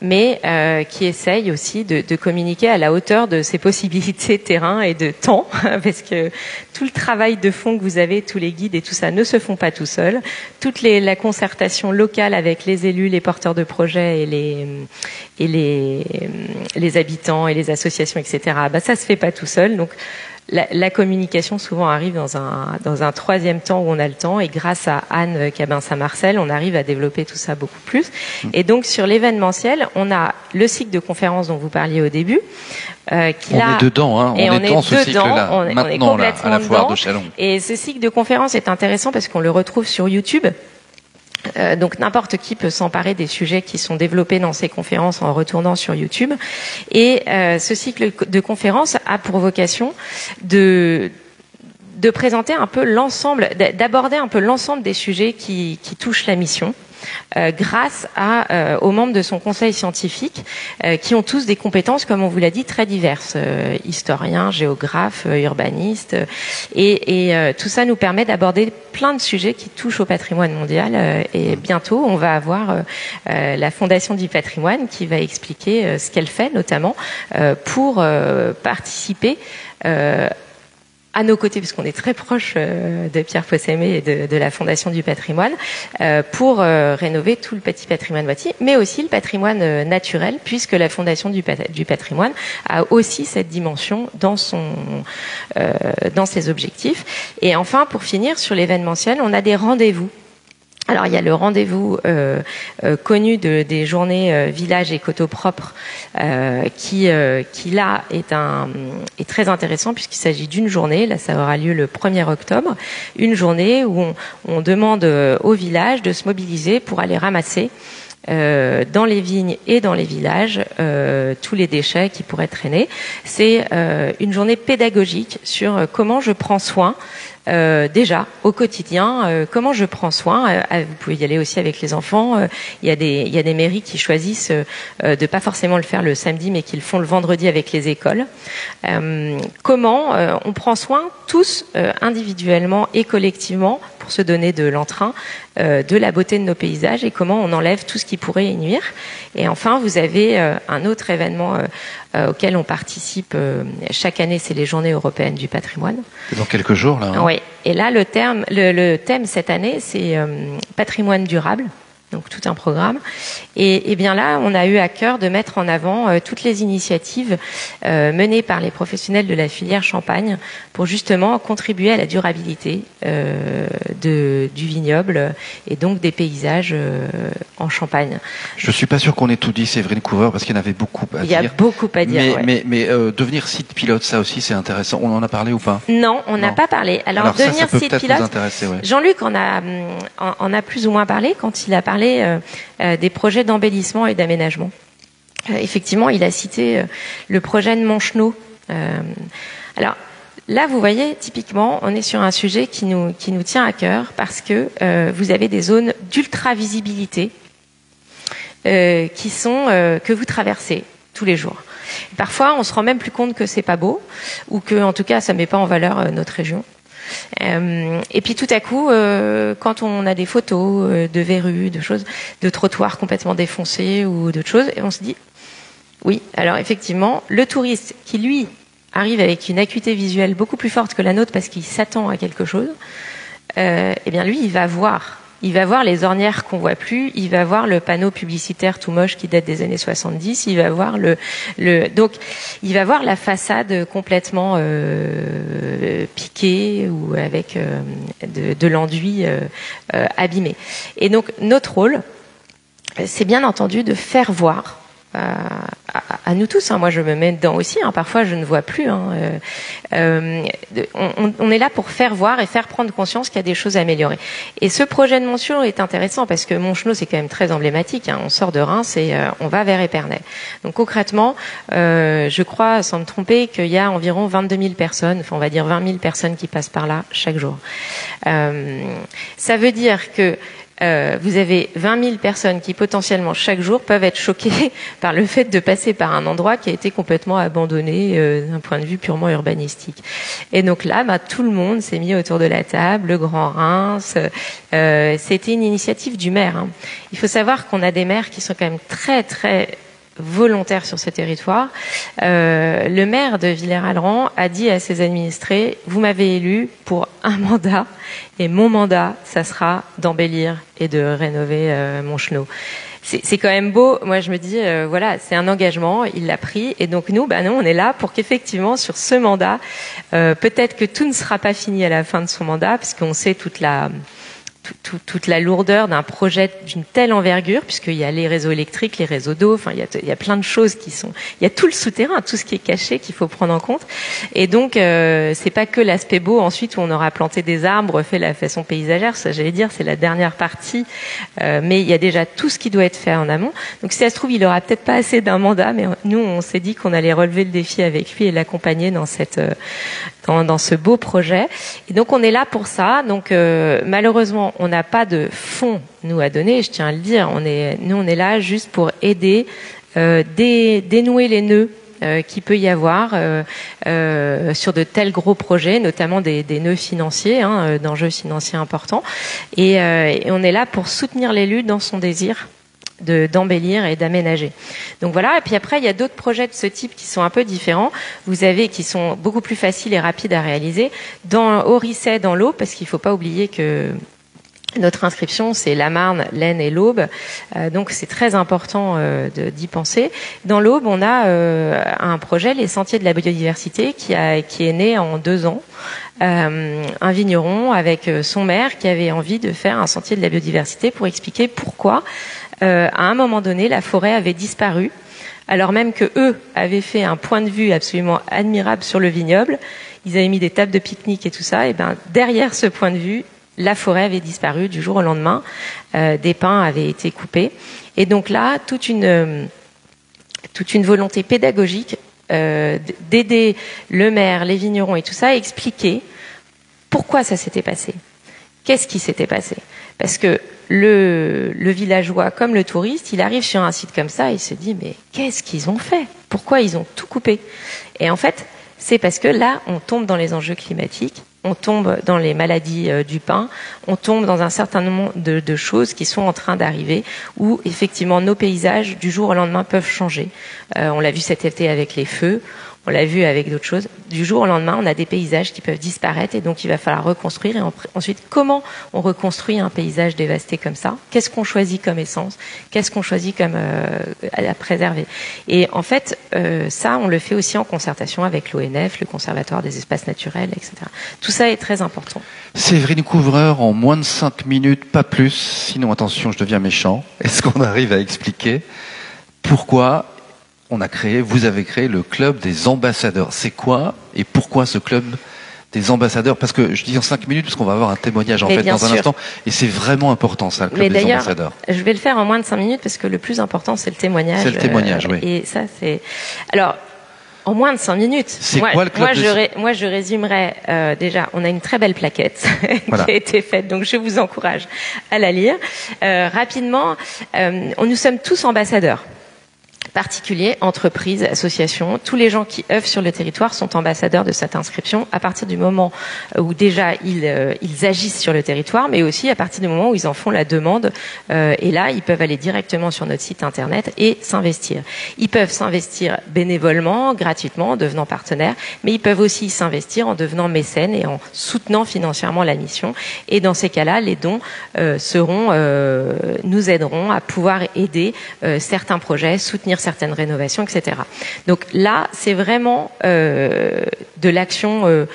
mais qui essaye aussi de communiquer à la hauteur de ses possibilités terrain et de temps, parce que tout le travail de fond que vous avez, tous les guides et tout ça ne se font pas tout seuls. La concertation locale avec les élus, les porteurs de projets et les habitants et les associations, etc. Ça se fait pas tout seul. Donc la communication souvent arrive dans un troisième temps où on a le temps, et grâce à Anne Cabin-Saint-Marcel, on arrive à développer tout ça beaucoup plus. Et donc sur l'événementiel, on a le cycle de conférences dont vous parliez au début. On est dedans, hein. On est dans ce cycle-là, maintenant, là, à la foire de Châlons. Et ce cycle de conférences est intéressant parce qu'on le retrouve sur YouTube. Donc n'importe qui peut s'emparer des sujets qui sont développés dans ces conférences en retournant sur YouTube. Et ce cycle de conférences a pour vocation de présenter un peu l'ensemble, d'aborder un peu l'ensemble des sujets qui touchent la mission. Grâce aux membres de son conseil scientifique qui ont tous des compétences, comme on vous l'a dit, très diverses, historiens, géographes, urbanistes, et tout ça nous permet d'aborder plein de sujets qui touchent au patrimoine mondial, et bientôt on va avoir la Fondation du patrimoine qui va expliquer ce qu'elle fait notamment pour participer à nos côtés, parce qu'on est très proche de Pierre Possémé et de la Fondation du patrimoine, pour rénover tout le petit patrimoine bâti, mais aussi le patrimoine naturel, puisque la Fondation du patrimoine a aussi cette dimension dans ses objectifs. Et enfin, pour finir, sur l'événementiel, on a des rendez-vous. Alors il y a le rendez-vous connu des journées village et coteaux propres qui là est très intéressant, puisqu'il s'agit d'une journée. Là, ça aura lieu le 1er octobre, une journée où on demande au village de se mobiliser pour aller ramasser dans les vignes et dans les villages tous les déchets qui pourraient traîner. C'est une journée pédagogique sur comment je prends soin déjà au quotidien comment je prends soin. Vous pouvez y aller aussi avec les enfants. Il y a des mairies qui choisissent de pas forcément le faire le samedi, mais qui le font le vendredi avec les écoles. Comment on prend soin tous individuellement et collectivement pour se donner de l'entrain de la beauté de nos paysages et comment on enlève tout ce qui pourrait y nuire. Et enfin, vous avez un autre événement auquel on participe chaque année, c'est les Journées européennes du patrimoine. C'est dans quelques jours, là. Oui. Et là, le thème cette année, c'est patrimoine durable. Donc tout un programme. Et bien là, on a eu à cœur de mettre en avant toutes les initiatives menées par les professionnels de la filière champagne pour justement contribuer à la durabilité du vignoble et donc des paysages en Champagne. Je suis pas sûr qu'on ait tout dit, Séverine Couvreur, parce qu'il y en avait beaucoup à dire. Il y a beaucoup à dire. Mais devenir site pilote, ça aussi, c'est intéressant. On en a parlé ou pas? Non, on n'a pas parlé. Alors devenir ça peut site peut-être pilote, vous intéresser, ouais. Jean-Luc en a plus ou moins parlé quand il a parlé des projets d'embellissement et d'aménagement. Effectivement, il a cité le projet de Montchenot. Alors là, vous voyez, typiquement, on est sur un sujet qui nous tient à cœur parce que vous avez des zones d'ultra visibilité que vous traversez tous les jours. Parfois, on se rend même plus compte que c'est pas beau ou que, en tout cas, ça met pas en valeur notre région. Et puis tout à coup, quand on a des photos de verrues, de choses, de trottoirs complètement défoncés ou d'autres choses, et on se dit, oui, alors effectivement, le touriste qui lui arrive avec une acuité visuelle beaucoup plus forte que la nôtre parce qu'il s'attend à quelque chose, eh bien lui, il va voir les ornières qu'on voit plus, il va voir le panneau publicitaire tout moche qui date des années 70, il va voir donc il va voir la façade complètement piquée ou avec de l'enduit abîmé. Et donc notre rôle, c'est bien entendu de faire voir à nous tous, hein. Moi je me mets dedans aussi, hein. Parfois je ne vois plus, hein. On est là pour faire voir et faire prendre conscience qu'il y a des choses à améliorer. Et ce projet de Montchenot est intéressant parce que Montchenot c'est quand même très emblématique, hein. On sort de Reims et on va vers Épernay. Donc concrètement, je crois sans me tromper qu'il y a environ 22 000 personnes, enfin on va dire 20 000 personnes qui passent par là chaque jour. Ça veut dire que vous avez 20 000 personnes qui potentiellement chaque jour peuvent être choquées par le fait de passer par un endroit qui a été complètement abandonné d'un point de vue purement urbanistique. Et donc là, tout le monde s'est mis autour de la table, le Grand Reims. C'était une initiative du maire, hein. Il faut savoir qu'on a des maires qui sont quand même très très volontaire sur ce territoire. Le maire de Villers-Alran a dit à ses administrés, vous m'avez élu pour un mandat et mon mandat, ça sera d'embellir et de rénover Montchenot. C'est quand même beau. Moi, je me dis, voilà, c'est un engagement, il l'a pris. Et donc, nous, on est là pour qu'effectivement, sur ce mandat, peut-être que tout ne sera pas fini à la fin de son mandat, parce qu'on sait toute la lourdeur d'un projet d'une telle envergure, puisqu'il y a les réseaux électriques, les réseaux d'eau, enfin il y a plein de choses il y a tout le souterrain, tout ce qui est caché qu'il faut prendre en compte. Et donc c'est pas que l'aspect beau ensuite où on aura planté des arbres, fait la façon paysagère, ça j'allais dire c'est la dernière partie, mais il y a déjà tout ce qui doit être fait en amont. Donc si ça se trouve il aura peut-être pas assez d'un mandat, mais nous on s'est dit qu'on allait relever le défi avec lui et l'accompagner dans dans ce beau projet. Et donc on est là pour ça. Donc malheureusement on n'a pas de fonds nous à donner, je tiens à le dire. On est là juste pour aider, dénouer les nœuds qu'il peut y avoir sur de tels gros projets, notamment des nœuds financiers, hein, d'enjeux financiers importants. Et on est là pour soutenir l'élu dans son désir d'embellir et d'aménager. Donc voilà, et puis après il y a d'autres projets de ce type qui sont un peu différents. Vous avez qui sont beaucoup plus faciles et rapides à réaliser au Risset, dans l'Aube, parce qu'il ne faut pas oublier que notre inscription, c'est la Marne, l'Aisne et l'Aube. Donc, c'est très important d'y penser. Dans l'Aube, on a un projet, les Sentiers de la biodiversité, qui est né en 2 ans. Un vigneron avec son maire qui avait envie de faire un sentier de la biodiversité pour expliquer pourquoi, à un moment donné, la forêt avait disparu, alors même que eux avaient fait un point de vue absolument admirable sur le vignoble. Ils avaient mis des tables de pique-nique et tout ça. Et derrière ce point de vue, la forêt avait disparu du jour au lendemain, des pins avaient été coupés. Et donc là, toute une volonté pédagogique d'aider le maire, les vignerons et tout ça à expliquer Pourquoi ça s'était passé? Qu'est-ce qui s'était passé? Parce que le villageois, comme le touriste, il arrive sur un site comme ça et il se dit mais qu'est-ce qu'ils ont fait? Pourquoi ils ont tout coupé? Et en fait, c'est parce que là, on tombe dans les enjeux climatiques, on tombe dans les maladies du pain, on tombe dans un certain nombre de choses qui sont en train d'arriver, où effectivement nos paysages du jour au lendemain peuvent changer. On l'a vu cet été avec les feux. On l'a vu avec d'autres choses. Du jour au lendemain, on a des paysages qui peuvent disparaître et donc il va falloir reconstruire. Et ensuite, comment on reconstruit un paysage dévasté comme ça? Qu'est-ce qu'on choisit comme essence? Qu'est-ce qu'on choisit comme à préserver? Et en fait, ça, on le fait aussi en concertation avec l'ONF, le Conservatoire des espaces naturels, etc. Tout ça est très important. Séverine Couvreur, en moins de 5 minutes, pas plus. Sinon, attention, je deviens méchant. Est-ce qu'on arrive à expliquer pourquoi vous avez créé le club des ambassadeurs? C'est quoi et pourquoi ce club des ambassadeurs? Parce que je dis en 5 minutes, parce qu'on va avoir un témoignage en fait dans un instant, et c'est vraiment important ça, le club des ambassadeurs. Je vais le faire en moins de 5 minutes parce que le plus important c'est le témoignage. C'est le témoignage, oui. Et ça c'est. Alors. En moins de 5 minutes. C'est quoi le club moi, je résumerai déjà. On a une très belle plaquette qui a été faite, donc je vous encourage à la lire rapidement. Nous sommes tous ambassadeurs. Particuliers, entreprises, associations, tous les gens qui œuvrent sur le territoire sont ambassadeurs de cette inscription à partir du moment où déjà ils agissent sur le territoire, mais aussi à partir du moment où ils en font la demande. Et là, ils peuvent aller directement sur notre site internet et s'investir. Ils peuvent s'investir bénévolement, gratuitement, en devenant partenaires, mais ils peuvent aussi s'investir en devenant mécènes et en soutenant financièrement la mission. Et dans ces cas-là, les dons nous aideront à pouvoir aider certains projets, soutenir certaines rénovations, etc. Donc là, c'est vraiment de l'action.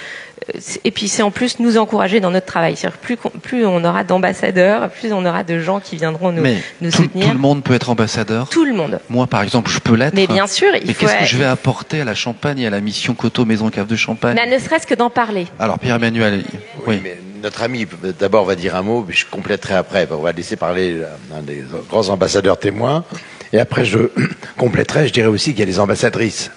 Et puis c'est en plus nous encourager dans notre travail. C'est-à-dire plus on aura d'ambassadeurs, plus on aura de gens qui viendront nous soutenir. Tout le monde peut être ambassadeur. Tout le monde. Moi, par exemple, je peux l'être. Mais bien sûr, mais qu'est-ce que je vais apporter à la Champagne et à la mission Coteau Maison Cave de Champagne? Mais ne serait-ce que d'en parler. Alors Pierre-Emmanuel, oui. Mais notre ami d'abord va dire un mot, puis je compléterai après. On va laisser parler un des grands ambassadeurs témoins. Et après, je compléterai, je dirais aussi qu'il y a des ambassadrices.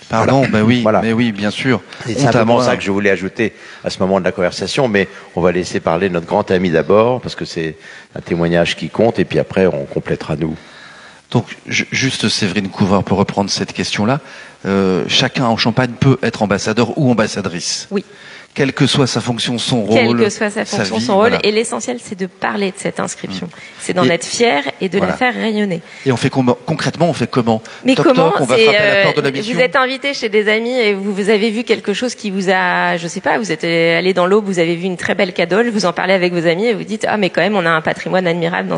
Pardon, voilà. Mais oui, bien sûr. C'est simplement ça que je voulais ajouter à ce moment de la conversation, mais on va laisser parler notre grand ami d'abord, parce que c'est un témoignage qui compte, et puis après, on complétera nous. Donc, juste Séverine Couvreur, pour reprendre cette question-là, chacun en Champagne peut être ambassadeur ou ambassadrice. Oui. Quelle que soit sa fonction, son rôle. Quelle que soit sa fonction, son rôle. Voilà. Et l'essentiel, c'est de parler de cette inscription. C'est d'en être fier et de la faire rayonner. Et on fait concrètement, on fait comment? Mais comment? On va frapper à la porte de la mission. Vous êtes invité chez des amis et vous avez vu quelque chose qui vous a, je sais pas, vous êtes allé dans l'Aube, vous avez vu une très belle cadole, vous en parlez avec vos amis et vous dites, ah, mais quand même, on a un patrimoine admirable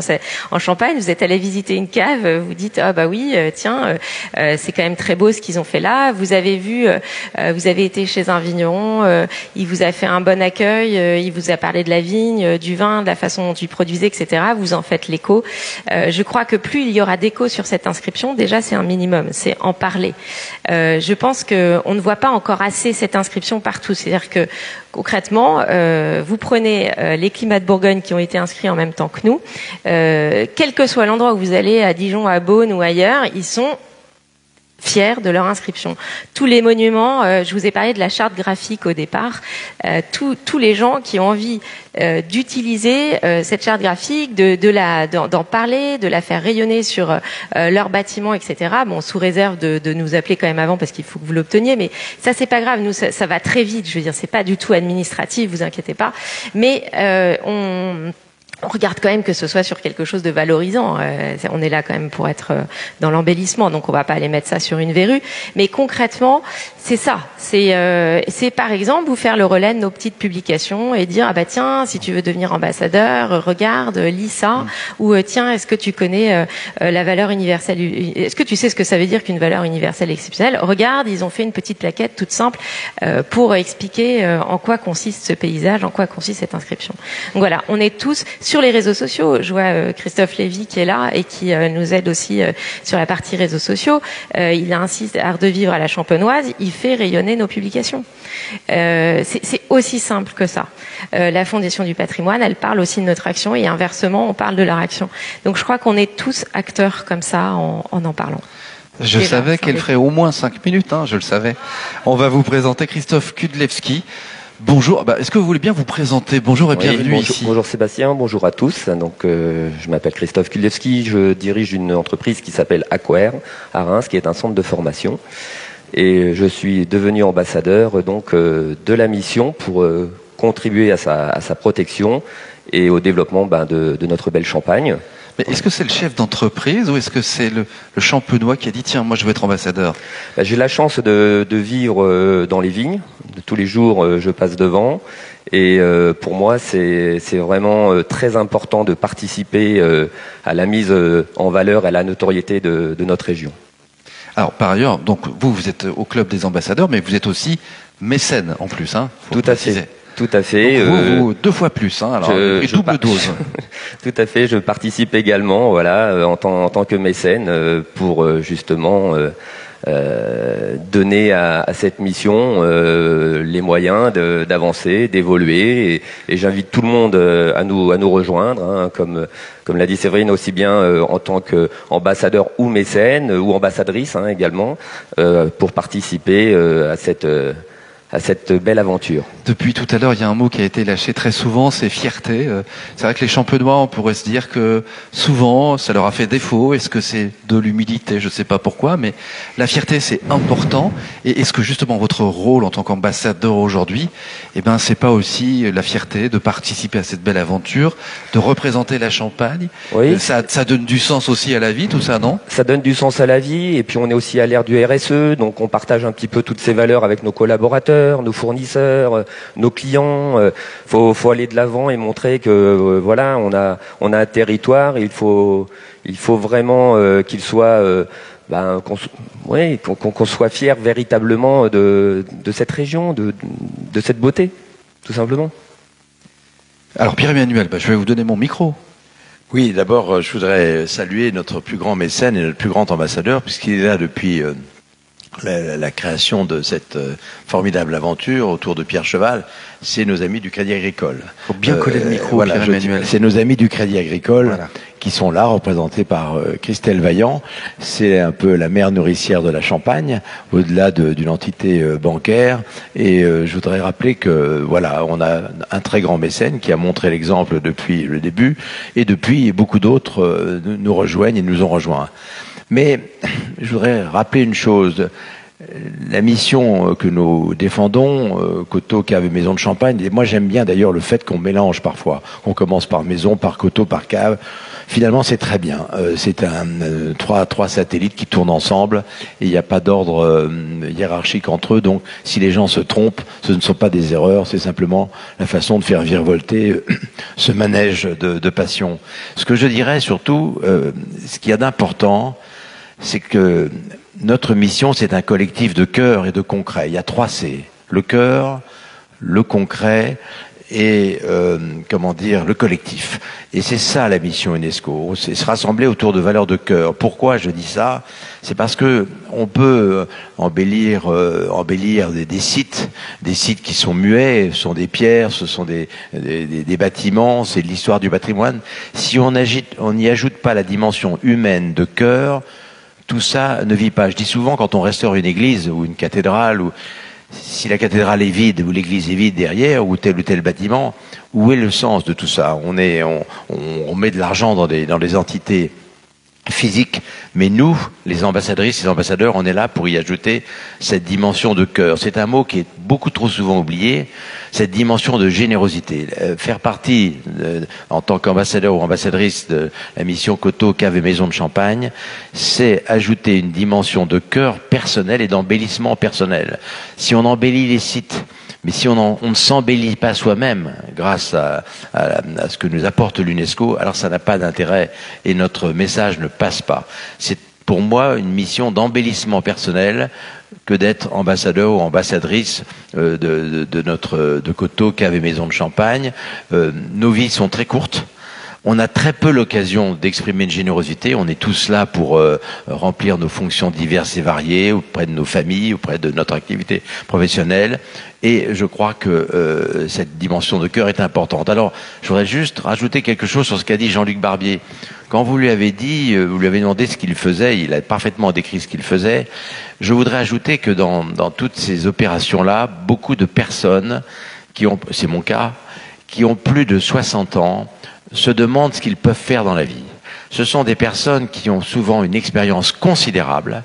en Champagne. Vous êtes allé visiter une cave, vous dites, ah, bah oui, tiens, c'est quand même très beau ce qu'ils ont fait là. Vous avez vu, vous avez été chez un vigneron, il vous a fait un bon accueil, il vous a parlé de la vigne, du vin, de la façon dont il produisait, etc. Vous en faites l'écho. Je crois que plus il y aura d'écho sur cette inscription, déjà c'est un minimum, c'est en parler. Je pense qu'on ne voit pas encore assez cette inscription partout. C'est-à-dire que concrètement, vous prenez les climats de Bourgogne qui ont été inscrits en même temps que nous, quel que soit l'endroit où vous allez, à Dijon, à Beaune ou ailleurs, ils sont fiers de leur inscription. Tous les monuments, je vous ai parlé de la charte graphique au départ, tous les gens qui ont envie d'utiliser cette charte graphique, d'en parler, de la faire rayonner sur leurs bâtiments, etc. Bon, sous réserve de nous appeler quand même avant parce qu'il faut que vous l'obteniez, mais ça c'est pas grave, nous ça va très vite, je veux dire, c'est pas du tout administratif, vous inquiétez pas, mais on regarde quand même que ce soit sur quelque chose de valorisant. On est là quand même pour être dans l'embellissement, donc on va pas aller mettre ça sur une verrue. Mais concrètement, c'est ça. C'est par exemple vous faire le relais de nos petites publications et dire ah bah tiens, si tu veux devenir ambassadeur, regarde, lis ça. Ou tiens, est-ce que tu connais la valeur universelle? Est-ce que tu sais ce que ça veut dire qu'une valeur universelle exceptionnelle? Regarde, ils ont fait une petite plaquette toute simple pour expliquer en quoi consiste ce paysage, en quoi consiste cette inscription. Donc voilà, on est tous sur les réseaux sociaux. Je vois Christophe Lévy qui est là et qui nous aide aussi sur la partie réseaux sociaux. Il a un site Art de Vivre à la Champenoise. Il fait rayonner nos publications. C'est aussi simple que ça. La Fondation du patrimoine, elle parle aussi de notre action et inversement, on parle de leur action. Donc je crois qu'on est tous acteurs comme ça en parlant. Je savais qu'elle ferait au moins 5 minutes, je le savais. On va vous présenter Christophe Kudlewski. Bonjour, est-ce que vous voulez bien vous présenter? Bonjour et bienvenue bonjour, ici. Bonjour Sébastien, bonjour à tous. Donc, je m'appelle Christophe Kuliewski, je dirige une entreprise qui s'appelle Aquair à Reims, qui est un centre de formation. Et je suis devenu ambassadeur donc de la mission pour contribuer à sa protection et au développement de notre belle Champagne. Mais est-ce que c'est le chef d'entreprise ou est-ce que c'est le champenois qui a dit tiens, moi je veux être ambassadeur? J'ai la chance de vivre dans les vignes. Tous les jours, je passe devant. Et pour moi, c'est vraiment très important de participer à la mise en valeur et à la notoriété de notre région. Alors par ailleurs, donc vous êtes au club des ambassadeurs, mais vous êtes aussi mécène en plus, hein, faut Tout à préciser. fait. Tout à fait. Donc vous, 2 fois plus, hein, alors double dose. Tout à fait. Je participe également, voilà, en tant que mécène, pour justement donner à cette mission les moyens d'avancer, d'évoluer. Et j'invite tout le monde à nous rejoindre, hein, comme l'a dit Séverine, aussi bien en tant qu'ambassadeur ou mécène ou ambassadrice hein, également, pour participer à cette belle aventure. Depuis tout à l'heure, il y a un mot qui a été lâché très souvent, c'est fierté. C'est vrai que les champenois, on pourrait se dire que souvent, ça leur a fait défaut. Est-ce que c'est de l'humilité? Je ne sais pas pourquoi, mais la fierté, c'est important. Et est-ce que justement votre rôle en tant qu'ambassadeur aujourd'hui, c'est pas aussi la fierté de participer à cette belle aventure, de représenter la Champagne? Oui. Ça donne du sens aussi à la vie, tout ça, non? Ça donne du sens à la vie, et puis on est aussi à l'ère du RSE, donc on partage un petit peu toutes ces valeurs avec nos collaborateurs, nos fournisseurs, nos clients. Faut aller de l'avant et montrer que voilà, on a un territoire. Et il faut vraiment qu'il soit qu'on soit fier véritablement de cette région, de cette beauté, tout simplement. Alors Pierre-Emmanuel, je vais vous donner mon micro. Oui, d'abord, je voudrais saluer notre plus grand mécène et notre plus grand ambassadeur, puisqu'il est là depuis la création de cette formidable aventure autour de Pierre Cheval. C'est nos amis du Crédit Agricole. Faut bien coller le micro, voilà, Pierre-Emmanuel. C'est nos amis du Crédit Agricole, voilà, qui sont là, représentés par Christelle Vaillant. C'est un peu la mère nourricière de la Champagne, au-delà d'une entité bancaire. Et je voudrais rappeler que voilà, on a un très grand mécène qui a montré l'exemple depuis le début, et depuis beaucoup d'autres nous rejoignent et nous ont rejoints. Mais je voudrais rappeler une chose. La mission que nous défendons, coteaux, caves et maisons de champagne, et moi j'aime bien d'ailleurs le fait qu'on mélange parfois, qu'on commence par maison, par coteau, par cave. Finalement c'est très bien. C'est trois satellites qui tournent ensemble et il n'y a pas d'ordre hiérarchique entre eux. Donc si les gens se trompent, ce ne sont pas des erreurs, c'est simplement la façon de faire virevolter ce manège de passion. Ce que je dirais surtout, ce qu'il y a d'important, c'est que notre mission, c'est un collectif de cœur et de concret. Il y a 3 C. Le cœur, le concret et, le collectif. Et c'est ça la mission UNESCO. C'est se rassembler autour de valeurs de cœur. Pourquoi je dis ça? C'est parce que on peut embellir des sites qui sont muets, ce sont des pierres, ce sont des bâtiments, c'est de l'histoire du patrimoine. Si on n'y ajoute pas la dimension humaine de cœur, tout ça ne vit pas. Je dis souvent, quand on restaure une église ou une cathédrale, ou si la cathédrale est vide ou l'église est vide derrière, ou tel bâtiment, où est le sens de tout ça? On met de l'argent dans des entités physiques, mais nous, les ambassadrices, les ambassadeurs, on est là pour y ajouter cette dimension de cœur. C'est un mot qui est beaucoup trop souvent oublié, cette dimension de générosité. Faire partie, en tant qu'ambassadeur ou ambassadrice de la mission Coteaux, Caves et Maisons de Champagne, c'est ajouter une dimension de cœur personnel et d'embellissement personnel. Si on embellit les sites, mais si on ne s'embellit pas soi-même grâce à ce que nous apporte l'UNESCO, alors ça n'a pas d'intérêt et notre message ne passe pas. C'est pour moi une mission d'embellissement personnel que d'être ambassadeur ou ambassadrice de Coteaux, Caves et Maisons de Champagne. Nos vies sont très courtes. On a très peu l'occasion d'exprimer une générosité. On est tous là pour remplir nos fonctions diverses et variées auprès de nos familles, auprès de notre activité professionnelle. Et je crois que cette dimension de cœur est importante. Alors, je voudrais juste rajouter quelque chose sur ce qu'a dit Jean-Luc Barbier. Quand vous lui avez demandé ce qu'il faisait, il a parfaitement décrit ce qu'il faisait. Je voudrais ajouter que dans toutes ces opérations-là, beaucoup de personnes c'est mon cas, qui ont plus de 60 ans, se demandent ce qu'ils peuvent faire dans la vie. Ce sont des personnes qui ont souvent une expérience considérable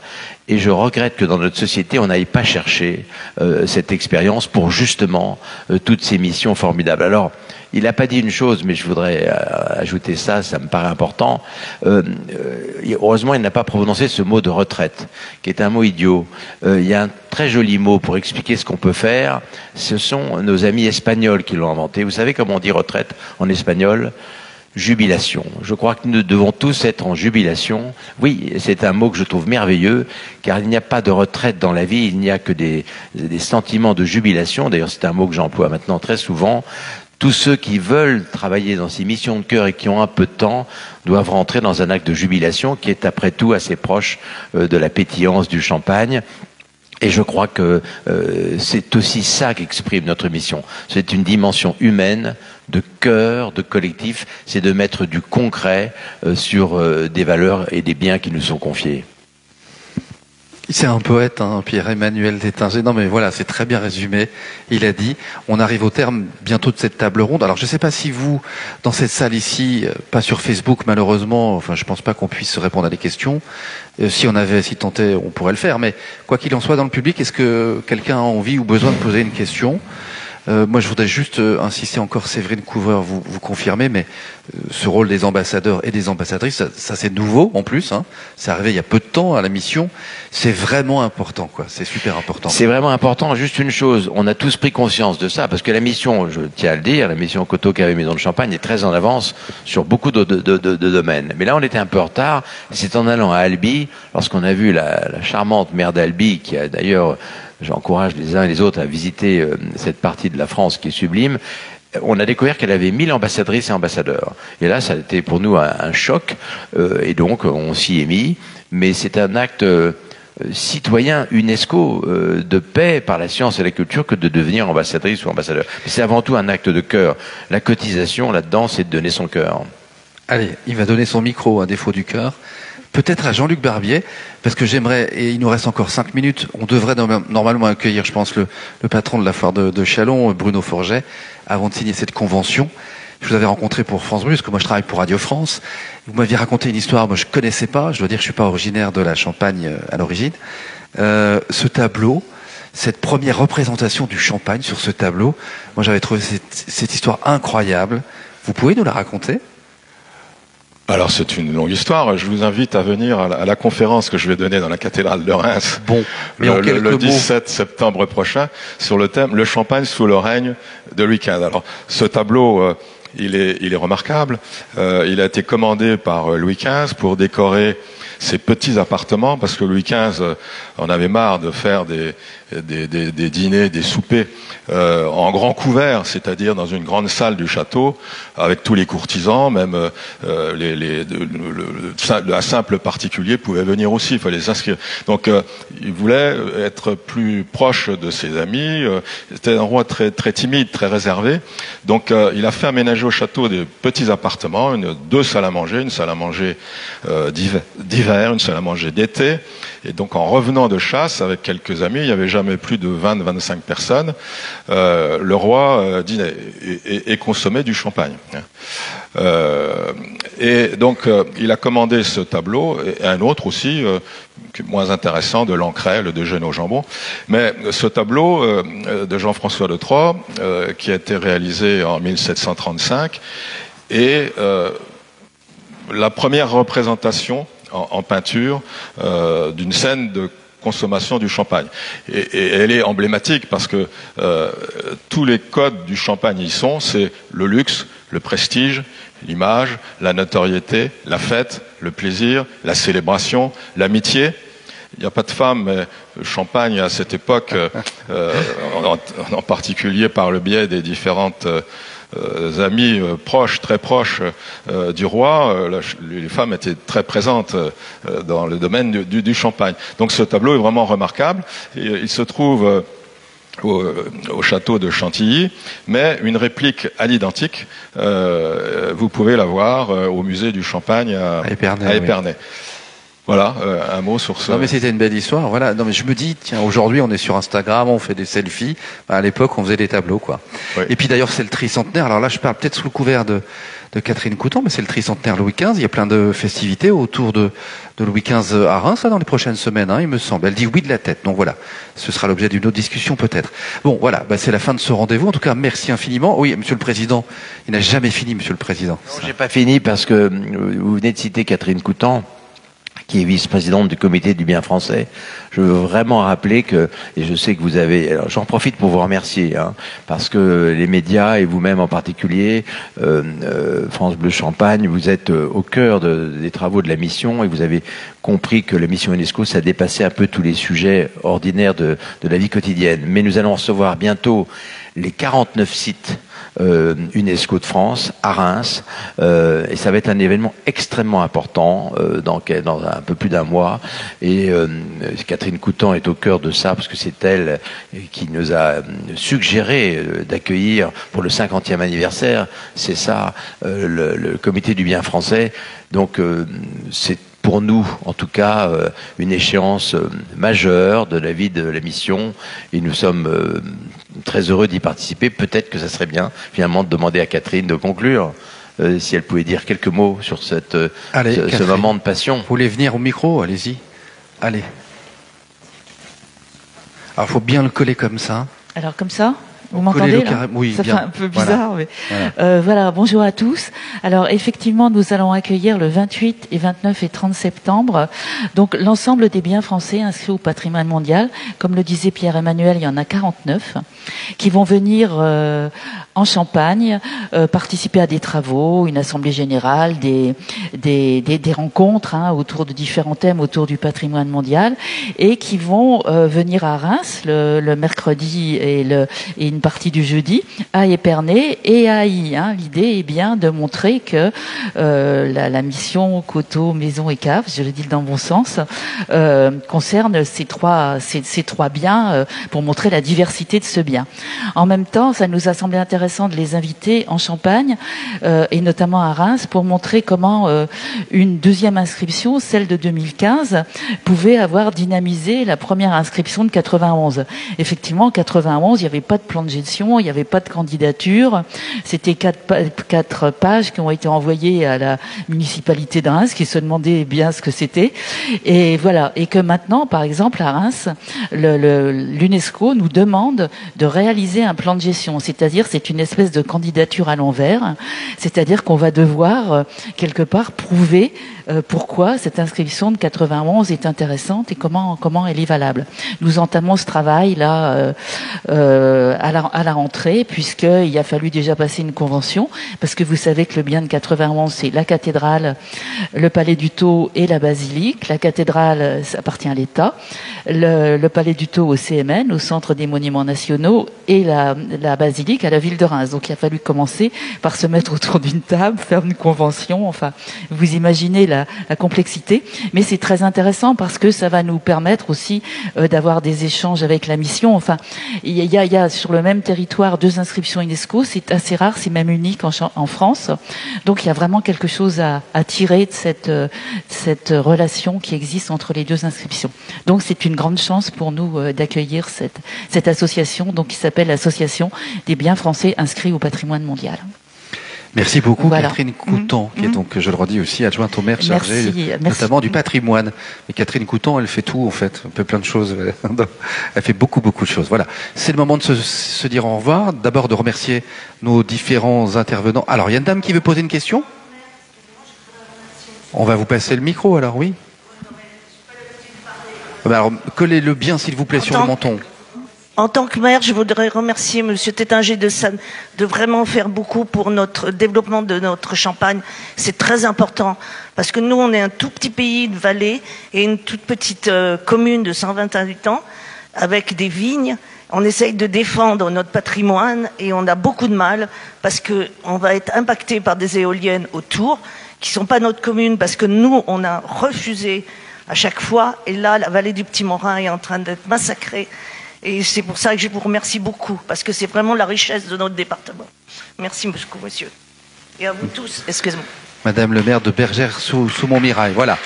et je regrette que dans notre société, on n'aille pas chercher cette expérience pour justement toutes ces missions formidables. Alors, il n'a pas dit une chose, mais je voudrais ajouter ça, ça me paraît important. Heureusement, il n'a pas prononcé ce mot de retraite, qui est un mot idiot. Il y a un très joli mot pour expliquer ce qu'on peut faire. Ce sont nos amis espagnols qui l'ont inventé. Vous savez comment on dit retraite en espagnol ? Jubilation. Je crois que nous devons tous être en jubilation. Oui, c'est un mot que je trouve merveilleux, car il n'y a pas de retraite dans la vie, il n'y a que des sentiments de jubilation. D'ailleurs, c'est un mot que j'emploie maintenant très souvent. Tous ceux qui veulent travailler dans ces missions de cœur et qui ont un peu de temps doivent rentrer dans un acte de jubilation qui est après tout assez proche de la pétillance du champagne. Et je crois que c'est aussi ça qu'exprime notre mission. C'est une dimension humaine, de cœur, de collectif, c'est de mettre du concret sur des valeurs et des biens qui nous sont confiés. C'est un poète, hein, Pierre-Emmanuel Détinger. Non mais voilà, c'est très bien résumé. Il a dit, on arrive au terme bientôt de cette table ronde. Alors je ne sais pas si vous, dans cette salle ici, pas sur Facebook malheureusement, enfin je pense pas qu'on puisse répondre à des questions. Si on avait, si tenté, on pourrait le faire. Mais quoi qu'il en soit, dans le public, est-ce que quelqu'un a envie ou besoin de poser une question ? Moi, je voudrais juste insister encore, Séverine Couvreur, vous confirmez, mais ce rôle des ambassadeurs et des ambassadrices, ça c'est nouveau en plus. Hein. C'est arrivé il y a peu de temps à la mission. C'est vraiment important, quoi. C'est super important. C'est vraiment important. Juste une chose, on a tous pris conscience de ça, parce que la mission, je tiens à le dire, la mission Coteau Cave Maison de Champagne est très en avance sur beaucoup de domaines. Mais là, on était un peu en retard. C'est en allant à Albi, lorsqu'on a vu la charmante maire d'Albi, qui a d'ailleurs... J'encourage les uns et les autres à visiter cette partie de la France qui est sublime. On a découvert qu'elle avait 1000 ambassadrices et ambassadeurs. Et là, ça a été pour nous un choc. Et donc, on s'y est mis. Mais c'est un acte citoyen UNESCO de paix par la science et la culture que de devenir ambassadrice ou ambassadeur. Mais c'est avant tout un acte de cœur. La cotisation, là-dedans, c'est de donner son cœur. Allez, il va donner son micro à défaut du cœur. Peut-être à Jean-Luc Barbier, parce que j'aimerais, et il nous reste encore 5 minutes, on devrait normalement accueillir, je pense, le patron de la foire de Châlons, Bruno Forget, avant de signer cette convention. Je vous avais rencontré pour France Bleu, parce que moi je travaille pour Radio France. Vous m'aviez raconté une histoire, moi je connaissais pas, je dois dire que je suis pas originaire de la Champagne à l'origine. Ce tableau, cette première représentation du Champagne sur ce tableau, moi j'avais trouvé cette histoire incroyable. Vous pouvez nous la raconter ? Alors c'est une longue histoire. Je vous invite à venir à la conférence que je vais donner dans la cathédrale de Reims le 17 septembre prochain sur le thème « Le Champagne sous le règne de Louis XV ». Alors ce tableau, il est remarquable. Il a été commandé par Louis XV pour décorer ses petits appartements parce que Louis XV en avait marre de faire des dîners, des soupers en grand couvert, c'est-à-dire dans une grande salle du château avec tous les courtisans, même un simple particulier pouvait venir aussi, il fallait s'inscrire. Donc il voulait être plus proche de ses amis. C'était un roi très très timide, très réservé. Donc il a fait aménager au château des petits appartements, deux salles à manger, une salle à manger d'hiver, une salle à manger d'été. Et donc en revenant de chasse avec quelques amis, il n'y avait jamais plus de 20-25 personnes, le roi dînait et consommait du champagne. Et donc il a commandé ce tableau et un autre aussi, moins intéressant, de Lancret, de Géno Jambon. Mais ce tableau de Jean-François de Troyes, qui a été réalisé en 1735, est la première représentation en peinture d'une scène de consommation du champagne. Et elle est emblématique parce que tous les codes du champagne y sont, c'est le luxe, le prestige, l'image, la notoriété, la fête, le plaisir, la célébration, l'amitié. Il n'y a pas de femme, mais le champagne à cette époque, en particulier par le biais des différentes amis proches, très proches du roi, les femmes étaient très présentes dans le domaine du champagne. Donc ce tableau est vraiment remarquable. Et il se trouve au château de Chantilly, mais une réplique à l'identique, vous pouvez la voir au musée du Champagne à Épernay. Voilà, un mot sur ça. Non mais c'était une belle histoire, voilà. Non mais je me dis, tiens, aujourd'hui on est sur Instagram, on fait des selfies. À l'époque on faisait des tableaux, quoi. Oui. Et puis d'ailleurs c'est le tricentenaire. Alors là je parle peut-être sous le couvert de Catherine Couton, mais c'est le tricentenaire Louis XV. Il y a plein de festivités autour de Louis XV à Reims, là, dans les prochaines semaines, hein, il me semble. Elle dit oui de la tête. Donc voilà, ce sera l'objet d'une autre discussion peut-être. Bon, voilà, c'est la fin de ce rendez-vous. En tout cas, merci infiniment. Oui, Monsieur le Président, il n'a jamais fini, Monsieur le Président. Non, j'ai pas fini parce que vous venez de citer Catherine Couton, qui est vice-présidente du comité du bien français. Je veux vraiment rappeler que, et je sais que vous avez, alors j'en profite pour vous remercier, hein, parce que les médias et vous-même en particulier, France Bleu Champagne, vous êtes au cœur des travaux de la mission et vous avez compris que la mission UNESCO, ça dépassait un peu tous les sujets ordinaires de la vie quotidienne. Mais nous allons recevoir bientôt les 49 sites UNESCO de France à Reims, et ça va être un événement extrêmement important dans un peu plus d'un mois, et Catherine Couton est au cœur de ça parce que c'est elle qui nous a suggéré d'accueillir pour le 50e anniversaire, c'est ça, le comité du bien français. Donc c'est pour nous, en tout cas, une échéance majeure de la vie de la mission, et nous sommes très heureux d'y participer. Peut-être que ça serait bien, finalement, de demander à Catherine de conclure, si elle pouvait dire quelques mots sur ce moment de passion. Vous voulez venir au micro? Allez-y. Allez. Alors, il faut bien le coller comme ça. Alors, comme ça? Vous m'entendez là? Oui, ça bien. fait un peu bizarre, voilà. Mais voilà. Bonjour à tous. Alors effectivement, nous allons accueillir le 28 et 29 et 30 septembre donc l'ensemble des biens français inscrits au patrimoine mondial. Comme le disait Pierre-Emmanuel, il y en a 49 qui vont venir en Champagne participer à des travaux, une assemblée générale, des rencontres autour de différents thèmes autour du patrimoine mondial, et qui vont venir à Reims le mercredi et une partie du jeudi à Épernay et à Ailly. L'idée est bien de montrer que la mission Coteaux, Maison et Cave, je le dis dans le bon sens, concerne ces trois biens pour montrer la diversité de ce bien. En même temps, ça nous a semblé intéressant de les inviter en Champagne et notamment à Reims pour montrer comment une deuxième inscription, celle de 2015, pouvait avoir dynamisé la première inscription de 91. Effectivement, en 91, il n'y avait pas de plan de gestion, il n'y avait pas de candidature. C'était 4 pages qui ont été envoyées à la municipalité de Reims, qui se demandait bien ce que c'était. Et voilà. Et que maintenant, par exemple, à Reims, l'UNESCO nous demande de réaliser un plan de gestion. C'est-à-dire, c'est une espèce de candidature à l'envers. C'est-à-dire qu'on va devoir, quelque part, prouver pourquoi cette inscription de 91 est intéressante et comment elle est valable. Nous entamons ce travail là à la rentrée, puisqu'il a fallu déjà passer une convention, parce que vous savez que le bien de 91, c'est la cathédrale, le palais du Thau et la basilique. La cathédrale, ça appartient à l'État, le palais du Thau au CMN, au Centre des Monuments Nationaux, et la basilique à la ville de Reims. Donc il a fallu commencer par se mettre autour d'une table, faire une convention, enfin, vous imaginez la complexité, mais c'est très intéressant parce que ça va nous permettre aussi d'avoir des échanges avec la mission. Enfin, il y a sur le même territoire 2 inscriptions UNESCO, c'est assez rare, c'est même unique en France. Donc il y a vraiment quelque chose à tirer de cette relation qui existe entre les 2 inscriptions. Donc c'est une grande chance pour nous d'accueillir cette association, donc qui s'appelle l'Association des biens français inscrits au patrimoine mondial. Merci beaucoup, voilà. Catherine Couton, qui est donc, je le redis aussi, adjointe au maire chargée notamment du patrimoine. Mais Catherine Couton, elle fait tout, en fait, un peu plein de choses. Elle fait beaucoup de choses. Voilà. C'est le moment de se dire au revoir. D'abord, de remercier nos différents intervenants. Alors, il y a une dame qui veut poser une question? On va vous passer le micro, alors, oui. Alors, collez-le bien, s'il vous plaît, sur le menton. En tant que maire, je voudrais remercier Monsieur Tétinger de vraiment faire beaucoup pour notre développement de notre Champagne. C'est très important parce que nous, on est un tout petit pays de vallée et une toute petite commune de 120 habitants avec des vignes. On essaye de défendre notre patrimoine et on a beaucoup de mal parce que on va être impacté par des éoliennes autour qui sont pas notre commune parce que nous, on a refusé à chaque fois. Et là, la vallée du Petit Morin est en train d'être massacrée. Et c'est pour ça que je vous remercie beaucoup, parce que c'est vraiment la richesse de notre département. Merci beaucoup, monsieur. Et à vous tous, excusez-moi. Madame le maire de Bergère sous Montmirail, voilà.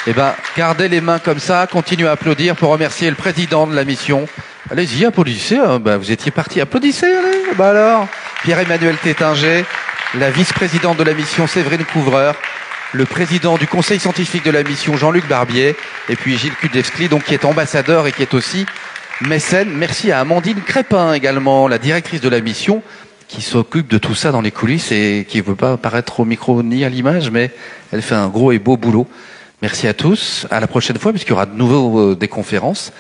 Eh ben, gardez les mains comme ça, continuez à applaudir pour remercier le président de la mission. Allez-y, applaudissez. Hein. Ben, vous étiez parti, applaudissez, allez. Ben alors, Pierre-Emmanuel Tétinger, la vice-présidente de la mission Séverine Couvreur, le président du conseil scientifique de la mission Jean-Luc Barbier, et puis Gilles Kudevski, donc qui est ambassadeur et qui est aussi mécène. Merci à Amandine Crépin également, la directrice de la mission, qui s'occupe de tout ça dans les coulisses et qui ne veut pas apparaître au micro ni à l'image, mais elle fait un gros et beau boulot. Merci à tous. À la prochaine fois, puisqu'il y aura de nouveau des conférences.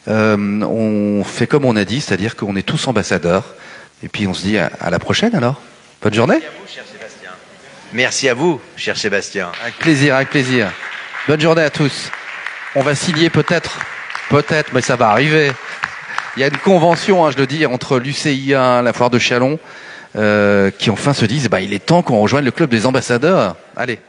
On fait comme on a dit, c'est-à-dire qu'on est tous ambassadeurs. Et puis on se dit à la prochaine alors. Bonne journée. Merci à vous, cher Sébastien. Merci à vous, cher Sébastien. Avec plaisir, avec plaisir. Bonne journée à tous. On va signer peut-être, mais ça va arriver. Il y a une convention, je le dis, entre l'UCIA, la Foire de Châlons, qui enfin se disent, il est temps qu'on rejoigne le club des ambassadeurs. Allez.